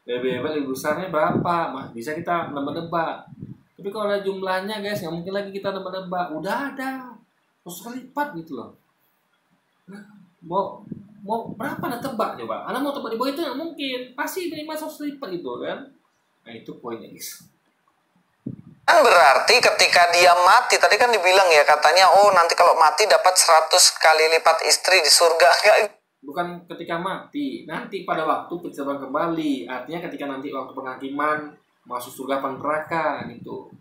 Lebih besarnya berapa? Bisa kita nebak-nebak. Tapi kalau ada jumlahnya guys, nggak mungkin lagi kita nebak-nebak. Udah ada 100 lipat gitu loh. Mau berapa anda tebak coba? Anda mau tebak di bawah itu nggak mungkin. Pasti minimal 100 lipat itu kan. Nah itu poinnya guys. kan berarti ketika dia mati, tadi kan dibilang ya katanya, oh nanti kalau mati dapat 100 kali lipat istri di surga. Bukan ketika mati, nanti pada waktu pencobaan kembali. Artinya ketika nanti waktu penghakiman masuk surga apa neraka gitu.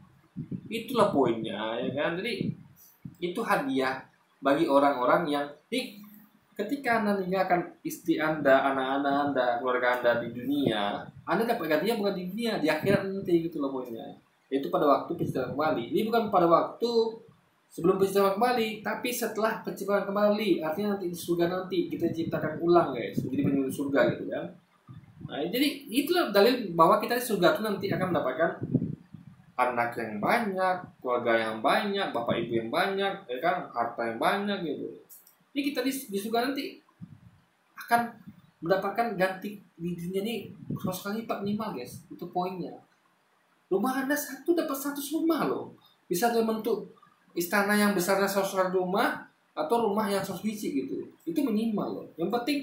Itulah poinnya ya kan. Jadi itu hadiah bagi orang-orang yang ketika Anda meninggalkan istri Anda, anak-anak Anda, keluarga Anda di dunia, Anda dapat gantinya bukan di dunia, di akhirat nanti gitu loh poinnya. Itu pada waktu penciptaan kembali. Ini bukan pada waktu sebelum penciptaan kembali, tapi setelah penciptaan kembali. Artinya nanti di surga nanti kita ciptakan ulang guys, jadi penghuni surga gitu kan. Nah, jadi itulah dalil bahwa kita di surga itu nanti akan mendapatkan anak yang banyak, keluarga yang banyak, bapak ibu yang banyak, ya kan, harta yang banyak gitu. Ini kita di surga nanti akan mendapatkan ganti di dunia ini 100 kali lipat minimal guys. Itu poinnya. Rumah Anda satu dapat 100 rumah loh. Bisa dalam bentuk istana yang besarnya 100 rumah atau rumah yang 100 biji gitu. Itu minimal loh. Yang penting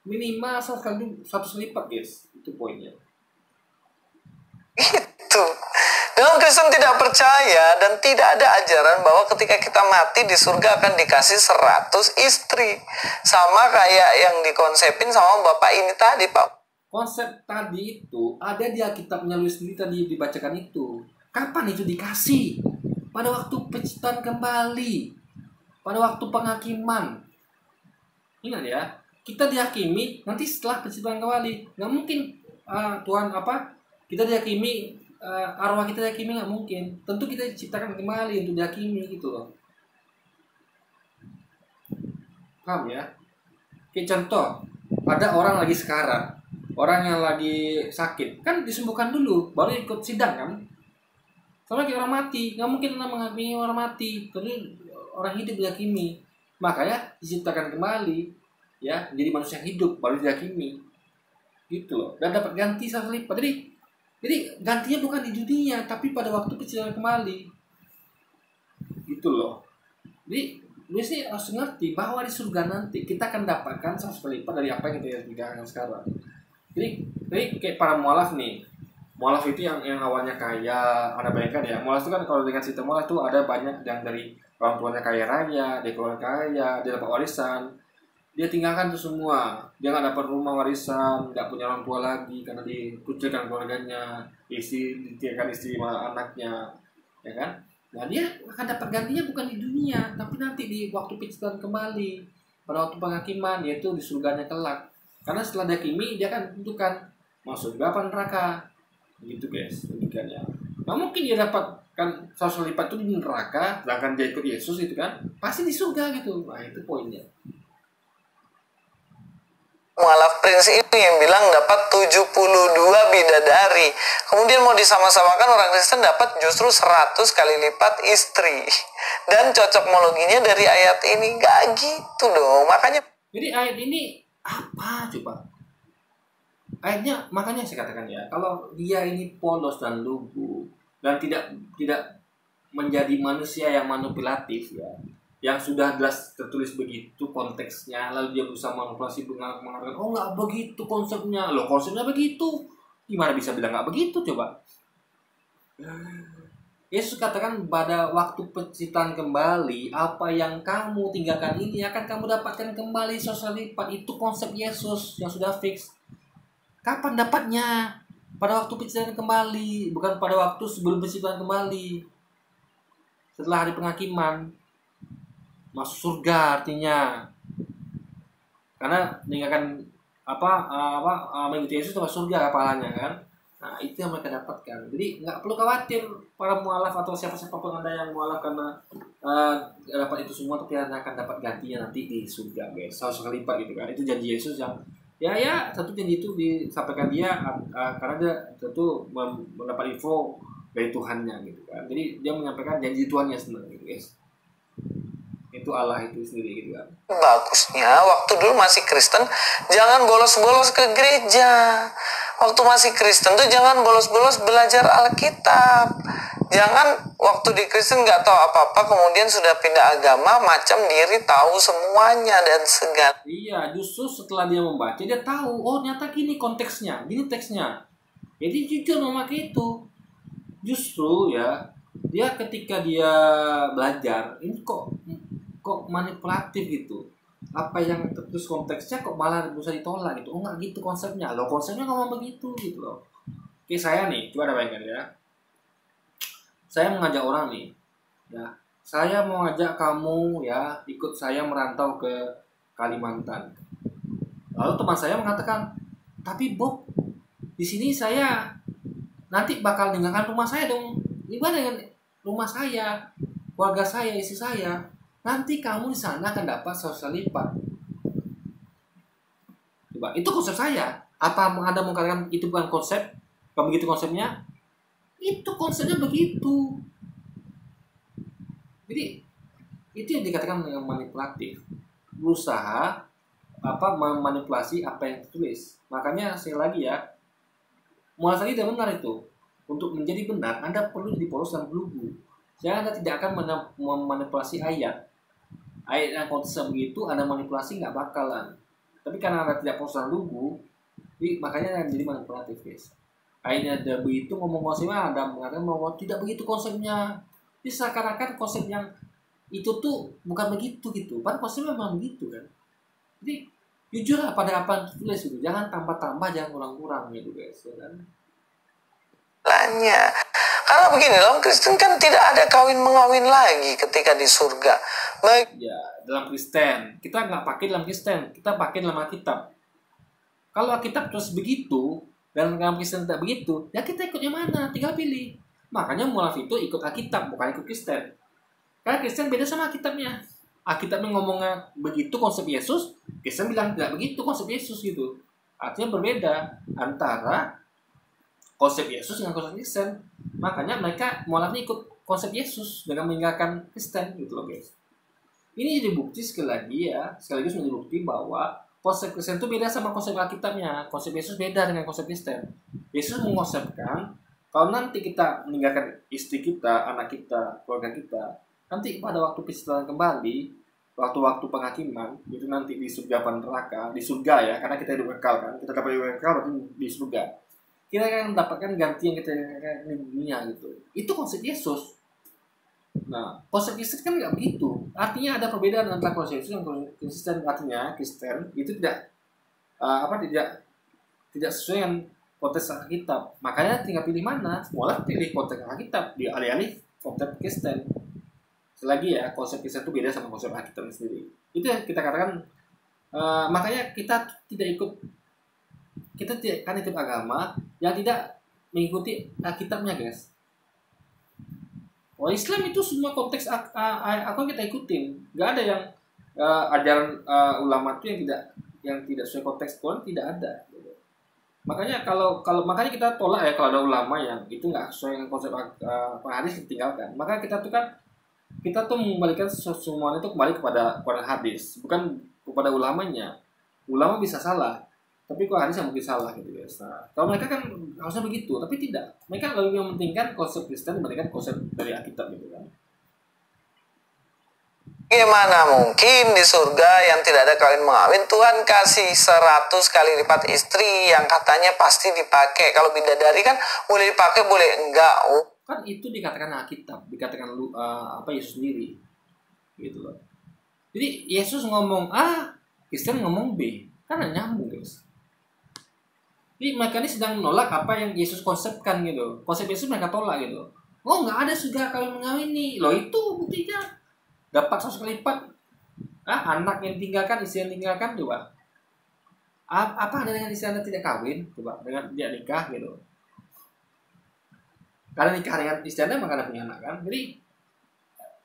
minimal 100 lipat guys. Itu poinnya. Itu. Dalam Kristen tidak percaya dan tidak ada ajaran bahwa ketika kita mati di surga akan dikasih 100 istri. Sama kayak yang dikonsepin sama Bapak ini tadi, Pak. Konsep tadi itu ada di Alkitabnya Luis sendiri tadi dibacakan itu. Kapan itu dikasih? Pada waktu penciptaan kembali. Pada waktu penghakiman. Ingat ya, kita dihakimi nanti setelah penciptaan kembali. Nggak mungkin Tuhan kita dihakimi, arwah kita dihakimi, nggak mungkin. Tentu kita diciptakan kembali untuk dihakimi gitu loh. Paham ya? Kayak contoh, ada orang lagi sekarat, orang yang lagi sakit, kan disembuhkan dulu, baru ikut sidang kan? Sama kayak orang mati, nggak mungkin kita menghakimi orang mati, tapi orang hidup dihakimi. Makanya diciptakan kembali, ya, jadi manusia hidup baru dihakimi, gitu loh. Dan dapat ganti 100 lipat. Jadi gantinya bukan di dunia, tapi pada waktu penciptaan kembali, gitu loh. Jadi sih harus ngerti bahwa di surga nanti kita akan dapatkan 100 kali lipat dari apa yang kita tinggalkan sekarang. Jadi kayak para mu'allaf nih. Mu'allaf itu yang awalnya kaya, Anda bayangkan ya. Mu'allaf itu kan kalau dengan sistem mu'allaf itu ada banyak yang dari orang tuanya kaya raya, dia keluarga kaya, dia dapat warisan. Dia tinggalkan itu semua. Dia nggak dapat rumah warisan, nggak punya orang tua lagi karena dikucilkan keluarganya, ditinggalkan istri sama anaknya, ya kan? Nah dia akan dapat gantinya bukan di dunia, tapi nanti di waktu penciptaan kembali, pada waktu penghakiman, yaitu di surganya kelak. Karena setelah dihakimi, dia akan tentukan masuk surga apa neraka, gitu guys, pendidikannya. Nah mungkin dia dapatkan 100 lipat itu di neraka, sedangkan dia ikut Yesus gitu kan, pasti di surga gitu. Nah itu poinnya. Mu'allaf Prince ini yang bilang dapat 72 bidadari. Kemudian mau disama-samakan orang Kristen dapat justru 100 kali lipat istri. Dan cocokmologinya dari ayat ini gak gitu dong. Makanya jadi ayat ini apa coba? Ayatnya makanya saya katakan ya, kalau dia ini polos dan lugu dan tidak menjadi manusia yang manipulatif ya. yang sudah jelas tertulis begitu konteksnya, lalu dia berusaha manipulasi mengatakan oh nggak begitu konsepnya, loh konsepnya begitu, gimana bisa bilang nggak begitu coba? Yesus katakan pada waktu penciptaan kembali, apa yang kamu tinggalkan ini akan kamu dapatkan kembali 100 kali lipat. Itu konsep Yesus yang sudah fix. Kapan dapatnya? Pada waktu penciptaan kembali, bukan pada waktu sebelum penciptaan kembali. Setelah hari penghakiman, masuk surga artinya. Karena meninggalkan mengikuti Yesus masuk surga pahalanya kan. Nah, itu yang mereka dapatkan. Jadi nggak perlu khawatir para mualaf atau siapa-siapa pun Anda yang mualaf karena dapat itu semua, tapi Anda akan dapat gantinya nanti di surga, guys. 100 kali lipat gitu kan. Itu janji Yesus yang satu janji itu disampaikan dia karena dia tentu mendapat info dari Tuhannya gitu kan. Jadi dia menyampaikan janji Tuhannya sebenarnya gitu, guys. Itu Allah itu sendiri gitu kan. Bagusnya waktu dulu masih Kristen jangan bolos-bolos ke gereja. Waktu masih Kristen tuh jangan bolos-bolos belajar Alkitab. Jangan waktu di Kristen nggak tahu apa-apa kemudian sudah pindah agama macam diri tahu semuanya dan segala. Iya, justru setelah dia membaca dia tahu oh ternyata gini konteksnya, gini teksnya. Jadi jujur memakai itu. Justru ya dia ketika dia belajar ini kok manipulatif gitu, apa yang tertulis konteksnya kok malah bisa ditolak gitu. Oh nggak gitu konsepnya, lo konsepnya ngomong begitu gitu loh. Oke, saya nih coba ada bayangkan ya, saya mengajak orang nih ya, saya mau ajak kamu ya ikut saya merantau ke Kalimantan. Lalu teman saya mengatakan, tapi Bob di sini saya nanti bakal meninggalkan rumah saya dong. Gimana dengan rumah saya, keluarga saya, istri saya? Nanti kamu di sana akan dapat 100 kali lipat. Coba, itu konsep saya. Apa Anda mengatakan itu bukan konsep? Bukan begitu konsepnya? Itu konsepnya begitu. Jadi itu yang dikatakan dengan manipulatif. Berusaha memanipulasi apa yang tertulis. Makanya sekali lagi ya, mualaf tadi tidak benar itu. Untuk menjadi benar, Anda perlu jadi polos dan lugu. Jangan Anda tidak akan memanipulasi ayat. Ayat yang konteks begitu Anda manipulasi nggak bakalan. Tapi karena Anda tidak polos dan lugu, makanya jadi manipulatif, guys. Ayatnya ada begitu ngomong konsepnya, Anda mengatakan bahwa tidak begitu konsepnya. Jadi seakan-akan konsep yang itu tuh bukan begitu gitu. Padahal konsepnya memang begitu kan. Jadi jujurlah pada apa yang tertulis gitu. Jangan tambah-tambah, jangan kurang-kurang gitu, guys. Ya kan? Karena begini, dalam Kristen kan tidak ada kawin-mengawin lagi ketika di surga. Ya, dalam Kristen kita nggak pakai dalam Kristen, kita pakai dalam Alkitab. Kalau Alkitab terus begitu dan dalam Kristen tidak begitu, ya kita ikut yang mana? Tinggal pilih. Makanya mualaf itu ikut Alkitab, bukan ikut Kristen. Karena Kristen beda sama Alkitabnya. Alkitabnya ngomongnya begitu konsep Yesus, Kristen bilang tidak begitu konsep Yesus gitu. Artinya berbeda antara konsep Yesus dengan konsep Kristen. Makanya mereka mualafnya ikut konsep Yesus dengan meninggalkan Kristen gitu loh, guys. Ini jadi bukti sekaligus menjadi bukti bahwa konsep Kristen itu beda sama konsep Alkitabnya. Konsep Yesus beda dengan konsep Kristen. Yesus mengkonsepkan kalau nanti kita meninggalkan istri kita, anak kita, keluarga kita, nanti pada waktu penciptaan kembali, waktu-waktu penghakiman, itu nanti di surga apa neraka, di surga ya, karena kita hidup kekal kan, kita dapat hidup kekal berarti di surga. Kita akan mendapatkan ganti yang kita inginkan di dunia gitu. Itu konsep Yesus. Nah, konsep Kristen kan nggak begitu. Artinya ada perbedaan antara konsep Yesus dan konsep Kristen. Artinya Kristen itu tidak sesuai dengan konteks Alkitab. Makanya tinggal pilih mana. Mualaf pilih konteks Alkitab, di alih-alih konteks Kristen. Selagi ya konsep Kristen itu beda sama konsep Alkitab sendiri. Itu yang kita katakan. Makanya kita tidak akan ikut agama yang tidak mengikuti Alkitabnya, guys. Islam itu semua konteks aku kita ikutin, nggak ada yang ajaran ulama itu yang tidak sesuai konteks Quran, tidak ada. Makanya makanya kita tolak ya kalau ada ulama yang itu nggak sesuai dengan konsep hadis ditinggalkan. Maka kita tuh mengembalikan semuanya itu kembali kepada Quran hadis, bukan kepada ulamanya. Ulama bisa salah, tapi kok hadis yang mungkin salah gitu ya. Nah, kalau mereka kan harusnya begitu, tapi tidak. Mereka lebih mementingkan konsep Kristen dibandingkan konsep dari Alkitab gitu kan. Bagaimana mungkin di surga yang tidak ada kawin mengawin Tuhan kasih 100 kali lipat istri yang katanya pasti dipakai. Kalau bidadari kan boleh dipakai boleh enggak. Kan itu dikatakan Alkitab, dikatakan Yesus sendiri. Gitu loh. Jadi Yesus ngomong A, Kristen ngomong B. Kan nyambung, guys. Jadi mereka ini sedang menolak apa yang Yesus konsepkan gitu. Konsep Yesus mereka tolak gitu. Oh, nggak ada surga kawin mengawin nih. Loh, itu buktinya. Dapat 100 kali lipat. Anak yang tinggalkan, istri yang tinggalkan, coba. Apa ada dengan istri Anda tidak kawin? Coba, dengan dia nikah gitu. Karena nikah dengan istri Anda maka Anda punya anak kan. Jadi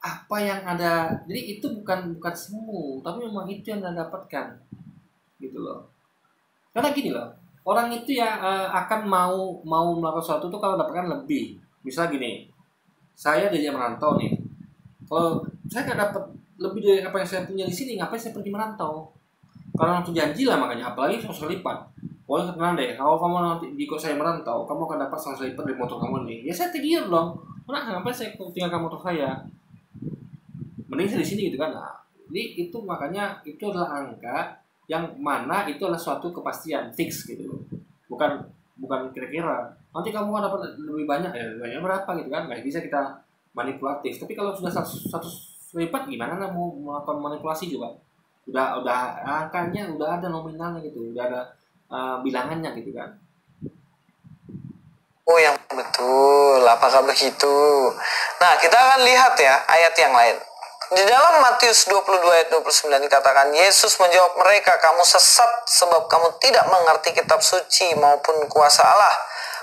apa yang ada, jadi itu bukan semu, tapi memang itu yang Anda dapatkan. Gitu loh. Karena gini loh, orang itu ya akan mau melakukan sesuatu itu kalau dapatkan lebih. Misal gini, saya diajak merantau nih. Kalau saya nggak dapat lebih dari apa yang saya punya di sini, ngapain saya pergi merantau? Karena waktu janji lah makanya, apalagi 100 kali lipat. Pokoknya tenang deh, kalau kamu nanti ikut saya merantau, kamu akan dapat 100 kali lipat dari motor kamu nih. Ya saya tegur dong. Ngapain saya tinggalkan motor saya? Mending saya di sini gitu kan. Nah, jadi itu makanya itu adalah angka yang mana itu adalah suatu kepastian fix gitu. Bukan kira-kira. Nanti kamu akan dapat lebih banyak ya, banyak berapa gitu kan? Nggak bisa kita manipulatif. Tapi kalau sudah 100 lipat gimana mau melakukan manipulasi juga? Udah angkanya udah ada nominalnya gitu, udah ada bilangannya gitu kan. Oh yang betul, apakah begitu? Nah kita akan lihat ya ayat yang lain. Di dalam Matius 22 ayat 29 dikatakan, Yesus menjawab mereka, kamu sesat sebab kamu tidak mengerti kitab suci maupun kuasa Allah.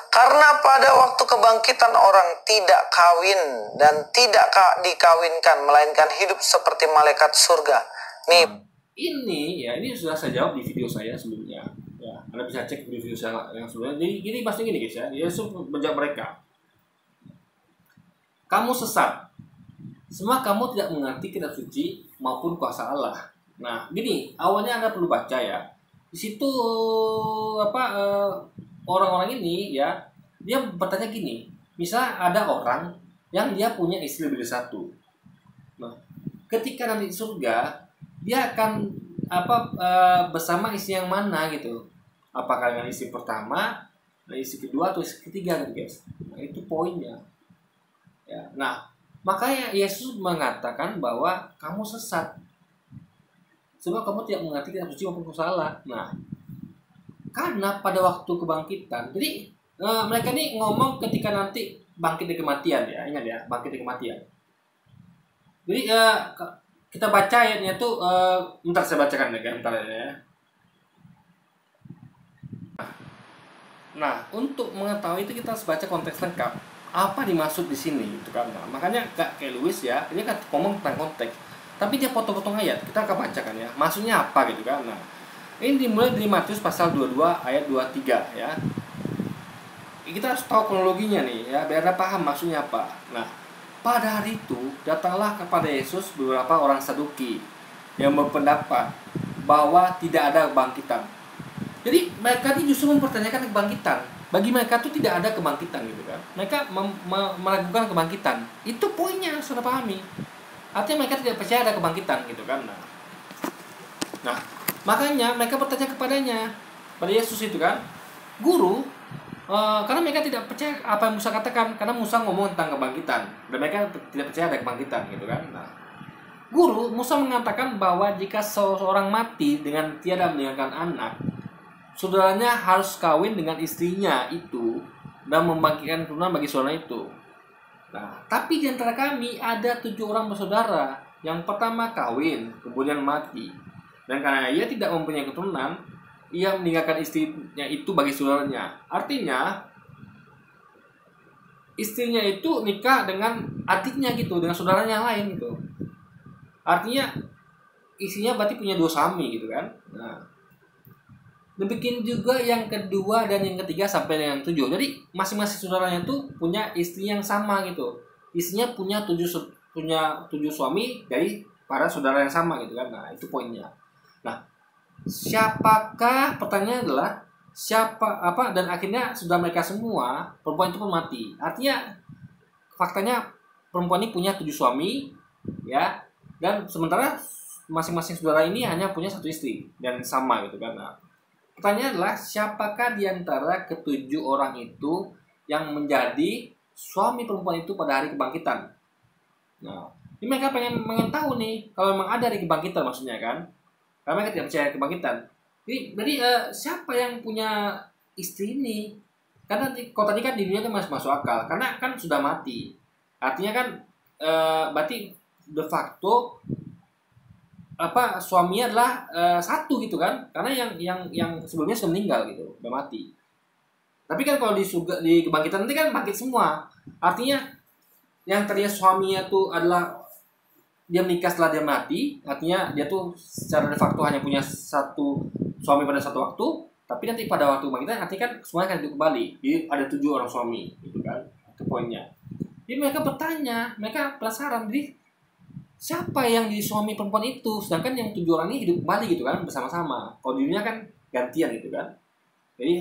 Karena pada waktu kebangkitan orang tidak kawin dan tidak dikawinkan, melainkan hidup seperti malaikat surga. Nih, ini sudah saya jawab di video saya sebelumnya. Ya, Anda bisa cek di video saya yang sebelumnya. Jadi gini pasti gini guys ya. Yesus menjawab mereka, kamu sesat. Semua kamu tidak mengerti kitab suci maupun kuasa Allah. Nah, gini, awalnya Anda perlu baca ya. Di situ orang-orang ini ya, dia bertanya gini. Misal ada orang yang dia punya istri lebih dari satu. Nah, ketika nanti di surga, dia akan bersama istri yang mana gitu. Apakah dengan istri pertama, istri kedua atau istri ketiga gitu guys. Nah, itu poinnya. Ya, nah, makanya Yesus mengatakan bahwa kamu sesat. Sebab kamu tidak mengerti kitab suci maupun kuasa Allah. Nah, karena pada waktu kebangkitan, jadi mereka ini ngomong ketika nanti bangkit dari kematian ya, ingat ya, bangkit dari kematian. Jadi kita baca ayatnya tuh, bentar saya bacakan ya. Nah, untuk mengetahui itu kita harus baca konteks lengkap. Apa dimaksud di sini gitu kan. Nah, makanya kayak Louis ya, ini kan ngomong tentang konteks. Tapi dia potong-potong ayat, kita akan bacakan ya. Maksudnya apa gitu kan. Nah, ini dimulai dari Matius pasal 22 ayat 23 ya. Kita harus tahu kronologinya nih ya, biar Anda paham maksudnya apa. Nah, pada hari itu datanglah kepada Yesus beberapa orang Saduki yang berpendapat bahwa tidak ada kebangkitan. Jadi mereka ini justru mempertanyakan kebangkitan. Bagi mereka itu tidak ada kebangkitan gitu kan. Mereka meragukan kebangkitan. Itu poinnya yang sudah pahami. Artinya mereka tidak percaya ada kebangkitan gitu kan. Nah, makanya mereka bertanya kepadanya, pada Yesus itu kan, Guru, karena mereka tidak percaya apa yang Musa katakan, karena Musa ngomong tentang kebangkitan dan mereka tidak percaya ada kebangkitan gitu kan. Nah, Guru, Musa mengatakan bahwa jika seseorang mati dengan tiada meninggalkan anak, saudaranya harus kawin dengan istrinya itu dan membangkitkan keturunan bagi saudara itu. Nah, tapi di antara kami ada 7 orang bersaudara. Yang pertama kawin, kemudian mati. Dan karena ia tidak mempunyai keturunan, ia meninggalkan istrinya itu bagi saudaranya. Artinya, istrinya itu nikah dengan adiknya gitu, dengan saudaranya yang lain gitu. Artinya, istrinya berarti punya 2 suami gitu kan. Nah, demikian juga yang kedua dan yang ketiga sampai yang 7. Jadi masing-masing saudaranya itu punya istri yang sama gitu. Istrinya punya 7 suami dari para saudara yang sama gitu kan. Nah, itu poinnya. Nah, siapakah, pertanyaannya adalah dan akhirnya sudah mereka semua perempuan itu pun mati. Artinya faktanya perempuan ini punya 7 suami ya. Dan sementara masing-masing saudara ini hanya punya satu istri dan sama gitu kan. Nah, pertanyaan adalah siapakah di antara ketujuh orang itu yang menjadi suami perempuan itu pada hari kebangkitan? Nah, ini mereka pengen tahu nih kalau memang ada hari kebangkitan maksudnya kan. Karena mereka tidak percaya kebangkitan. Jadi siapa yang punya istri ini? Karena kalau tadi kan di dunia kan masih masuk akal karena kan sudah mati. Artinya kan berarti de facto apa suaminya adalah satu gitu kan, karena yang sebelumnya sudah meninggal gitu, udah mati. Tapi kan kalau di surga, di kebangkitan nanti kan bangkit semua, artinya yang tadinya suaminya tuh adalah dia menikah setelah dia mati, artinya dia tuh secara de facto hanya punya satu suami pada satu waktu, tapi nanti pada waktu kebangkitan artinya kan semuanya akan hidup kembali, jadi ada 7 orang suami gitu kan, itu poinnya. Jadi mereka bertanya, mereka penasaran, jadi siapa yang jadi suami perempuan itu, sedangkan yang 7 orang ini hidup kembali gitu kan bersama-sama. Kalau di dunia kan gantian gitu kan. Jadi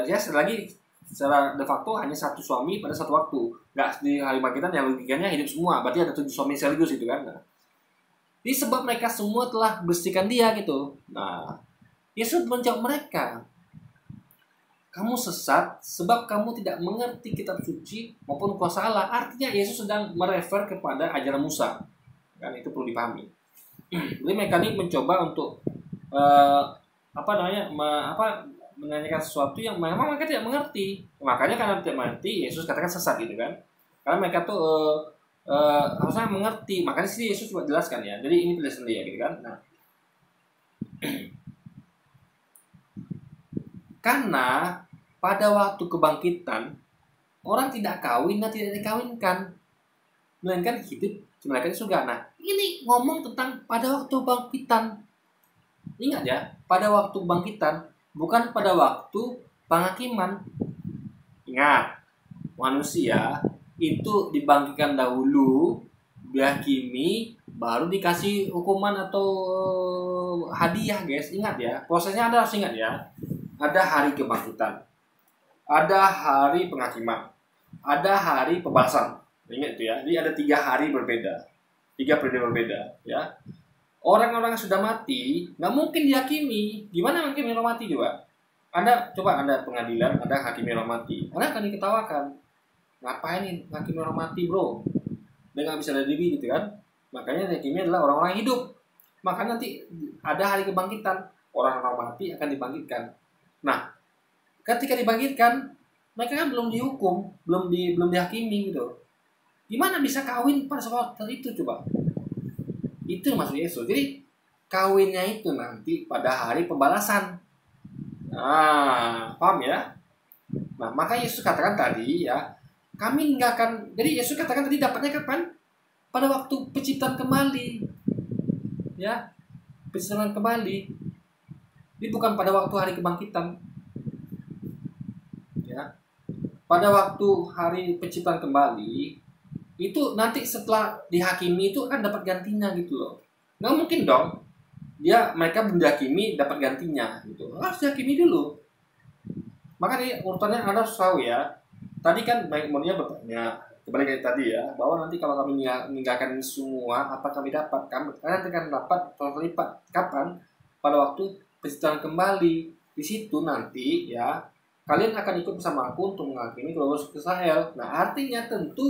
ya lagi secara de facto hanya satu suami pada satu waktu. Nggak di hari kebangkitan yang logikanya hidup semua, berarti ada 7 suami sekaligus gitu kan. Nah, jadi sebab mereka semua telah bersihkan dia gitu. Nah, Yesus menjawab mereka, kamu sesat sebab kamu tidak mengerti kitab suci maupun kuasa Allah. Artinya Yesus sedang merefer kepada ajaran Musa. Kan itu perlu dipahami. Jadi mereka ini mencoba untuk menanyakan sesuatu yang memang mereka tidak mengerti. Makanya karena tidak mengerti, Yesus katakan sesat gitu kan. Karena mereka tuh harusnya mengerti. Makanya sih Yesus coba jelaskan ya. Jadi ini penjelasan dia gitu kan. Nah, karena pada waktu kebangkitan orang tidak kawin dan tidak dikawinkan, melainkan hidup mereka di surga. Nah, ini ngomong tentang pada waktu bangkitan. Ingat ya, pada waktu bangkitan, bukan pada waktu penghakiman. Ingat, manusia itu dibangkitkan dahulu, dihakimi, baru dikasih hukuman atau hadiah, guys. Ingat ya, prosesnya Anda harus ingat ya. Ada hari kebangkitan, ada hari penghakiman, ada hari pembalasan. Ingat itu ya, jadi ada 3 hari berbeda, 3 periode berbeda ya. Orang-orang yang sudah mati nggak mungkin dihakimi. Gimana mungkin orang mati juga? Anda pengadilan, ada hakim orang mati, Anda akan diketawakan. Ngapain nih hakim orang mati bro? Dia nggak bisa ada diri gitu kan? Makanya hakimnya adalah orang-orang hidup. Maka nanti ada hari kebangkitan, orang-orang mati akan dibangkitkan. Nah, ketika dibangkitkan, mereka kan belum dihukum, belum dihakimi gitu. Gimana bisa kawin pada saat itu coba? Itu maksud Yesus. Jadi kawinnya itu nanti pada hari pembalasan. Nah, paham ya? Nah, maka Yesus katakan tadi ya, kami nggak akan. Jadi Yesus katakan tadi dapatnya kapan? Pada waktu penciptaan kembali. Ya, penciptaan kembali. Jadi bukan pada waktu hari kebangkitan. Ya. Pada waktu hari penciptaan kembali, itu nanti setelah dihakimi itu kan dapat gantinya gitu loh. Nggak mungkin dong mereka belum dihakimi dapat gantinya gitu, harus dihakimi dulu. Makanya urutannya Anda harus tahu ya. Tadi kan baik Monia bertanya kembali kayak tadi ya, bahwa nanti kalau kami meninggalkan semua apa kami dapat, kalian akan dapat total lipat. Kapan? Pada waktu penciptaan kembali. Di situ nanti ya kalian akan ikut bersama aku untuk menghakimi keluarga Israel. Nah, artinya tentu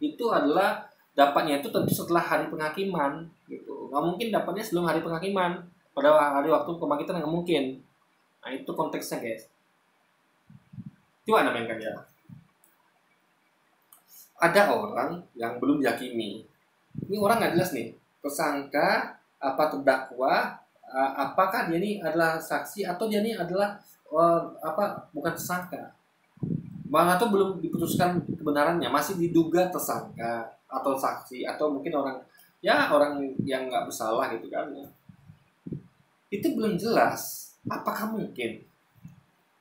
itu adalah dapatnya itu tentu setelah hari penghakiman gitu. Nggak mungkin dapatnya sebelum hari penghakiman. Pada hari waktu kebangkitan nggak mungkin. Nah, itu konteksnya, guys. Coba Anda mainkan ya. Ada orang yang belum dihakimi. Ini orang nggak jelas nih. Tersangka, apa terdakwa, apakah dia ini adalah saksi atau dia ini adalah bukan tersangka, bahkan itu belum diputuskan kebenarannya, masih diduga tersangka atau saksi atau mungkin orang yang nggak bersalah gitu kan. Itu belum jelas. Apakah mungkin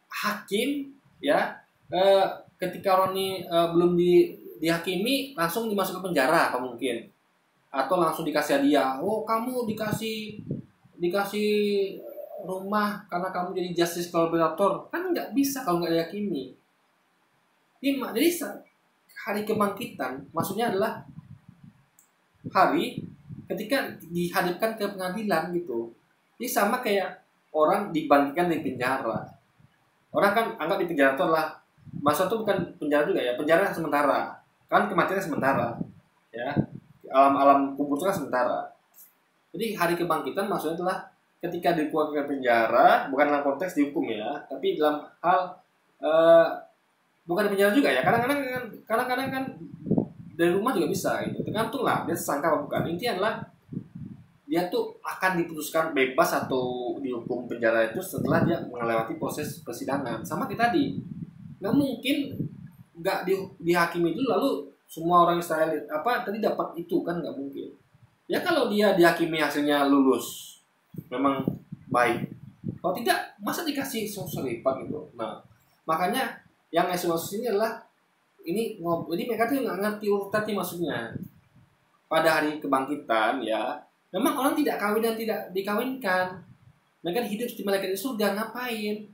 hakim ya ketika orang ini belum dihakimi langsung dimasuk ke penjara, apa mungkin, atau langsung dikasih hadiah, oh kamu dikasih rumah karena kamu jadi justice collaborator, kan nggak bisa kalau nggak diyakini. Jadi hari kebangkitan maksudnya adalah hari ketika dihadapkan ke pengadilan gitu, ini sama kayak orang dibangkitkan dari penjara. Orang kan anggap di penjara itu adalah masa itu bukan penjara juga ya, penjara sementara. Kan kematian sementara. Ya. Alam kubur itu kan sementara. Jadi hari kebangkitan maksudnya adalah ketika dikeluarkan penjara, bukan dalam konteks dihukum ya, tapi dalam hal bukan di penjara juga ya. Kadang-kadang kan dari rumah juga bisa gitu. Tergantung lah dia sangka apa bukan. Intinya adalah dia tuh akan diputuskan bebas atau dihukum penjara itu setelah dia melewati proses persidangan. Sama kita tadi, nggak mungkin nggak dihakimi dulu lalu semua orang Israel tadi dapat itu, kan nggak mungkin. Ya kalau dia dihakimi hasilnya lulus, memang baik. Kalau tidak, masa dikasih lipat gitu. Nah, makanya yang maksud ini adalah ini mereka tuh nggak ngerti urutan maksudnya. Pada hari kebangkitan ya, memang orang tidak kawin dan tidak dikawinkan. Mereka hidup di malaikat di surga, ngapain?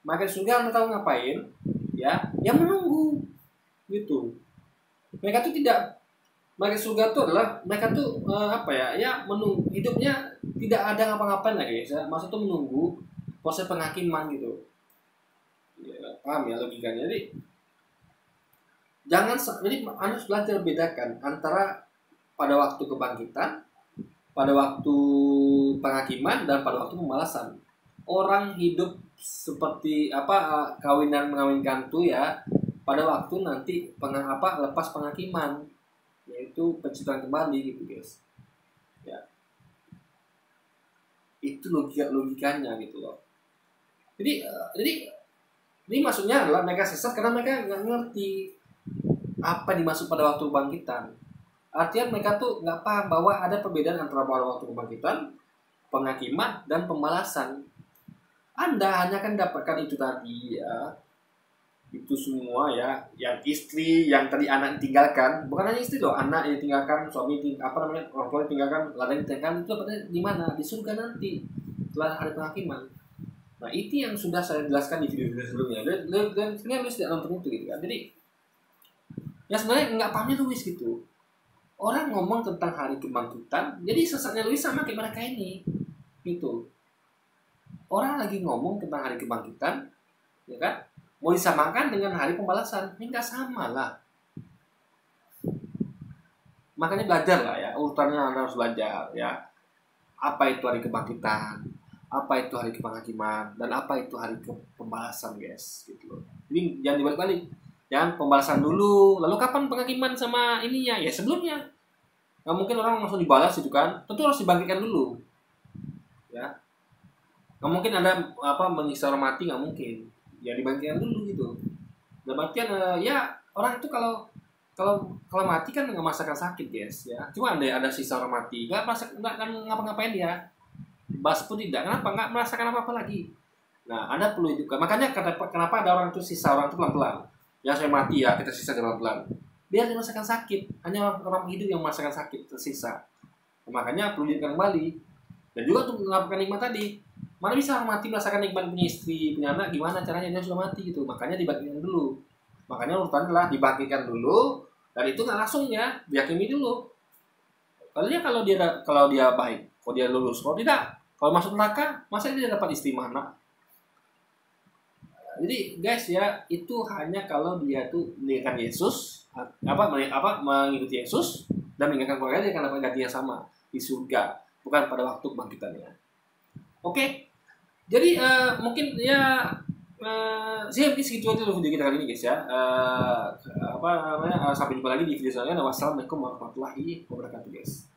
Malaikat surga Anda tahu ngapain? Ya, yang menunggu gitu. Mereka tuh tidak, malaikat surga itu adalah mereka tuh menunggu, hidupnya tidak ada ngapa-ngapain lagi ya. Maksud tuh menunggu proses penghakiman gitu. Ya, paham ya logikanya. Jadi Anda harus belajar bedakan antara pada waktu kebangkitan, pada waktu penghakiman, dan pada waktu pembalasan. Orang hidup seperti kawinan mengawinkan tuh ya pada waktu nanti lepas penghakiman, yaitu penciptaan kembali gitu guys. Ya. Itu logikanya gitu loh. Jadi ini maksudnya adalah mereka sesat karena mereka nggak ngerti apa dimaksud pada waktu kebangkitan. Artinya mereka tuh nggak paham bahwa ada perbedaan antara pada waktu kebangkitan, penghakiman, dan pembalasan. Anda hanya akan dapatkan itu tadi ya, itu semua ya, yang istri yang tadi anak ditinggalkan, bukan hanya istri loh, anak yang ditinggalkan, suami orang tua ditinggalkan, ladang ditinggalkan, itu di mana? Di surga nanti setelah hari penghakiman. Nah itu yang sudah saya jelaskan di video-video sebelumnya, dan sebenarnya Luis tidak nonton itu gitu kan. Jadi ya sebenarnya nggak pahamnya Luis gitu. Orang ngomong tentang hari kebangkitan, jadi sesatnya Luis sama kayak mereka ini, gitu. Orang lagi ngomong tentang hari kebangkitan, ya kan? Mau disamakan dengan hari pembalasan, ini nggak sama lah. Makanya belajar lah ya, urutannya Anda harus belajar ya. Apa itu hari kebangkitan, apa itu hari penghakiman, dan apa itu hari pembalasan guys, gitu loh. Jadi jangan dibalik-balik. Jangan pembalasan dulu, lalu kapan penghakiman sama ininya? Ya sebelumnya. Nggak mungkin orang langsung dibalas itu kan, tentu harus dibangkitkan dulu. Ya. Nggak mungkin ada menyiksa orang mati, nggak mungkin. Ya dibangkitkan dulu gitu. Dan artian ya orang itu kalau mati kan nggak merasakan sakit guys ya. Cuma ada sisa orang mati, nggak ngapa-ngapain dia. Bas pun tidak, kenapa? Nggak merasakan apa-apa lagi. Nah, Anda perlu hidupkan. Makanya kenapa ada orang itu sisa orang itu pelan-pelan. Ya saya mati ya, kita sisa pelan-pelan. Biar dia merasakan sakit. Hanya orang hidup yang merasakan sakit tersisa. Nah, makanya perlu dihidupkan kembali. Dan juga untuk melakukan nikmat tadi. Mana bisa orang mati merasakan nikmat punya istri, punya anak, gimana caranya dia sudah mati gitu. Makanya dibangkitkan dulu. Makanya urutannya adalah dibangkitkan dulu, dan itu nggak langsung ya, dihakimi dulu. Kalau dia baik, kalau dia lulus, kalau tidak, kalau masuk neraka, masa dia dapat istri mana? Jadi guys ya, itu hanya kalau dia tuh meninggalkan Yesus, mengikuti Yesus dan meninggalkan keluarga, dia akan dapat ganti yang sama di surga, bukan pada waktu kebangkitannya. Oke, jadi mungkin ya mungkin segitu aja dulu video kita kali ini guys ya. Sampai jumpa lagi di video selanjutnya. Wassalamualaikum warahmatullahi wabarakatuh guys.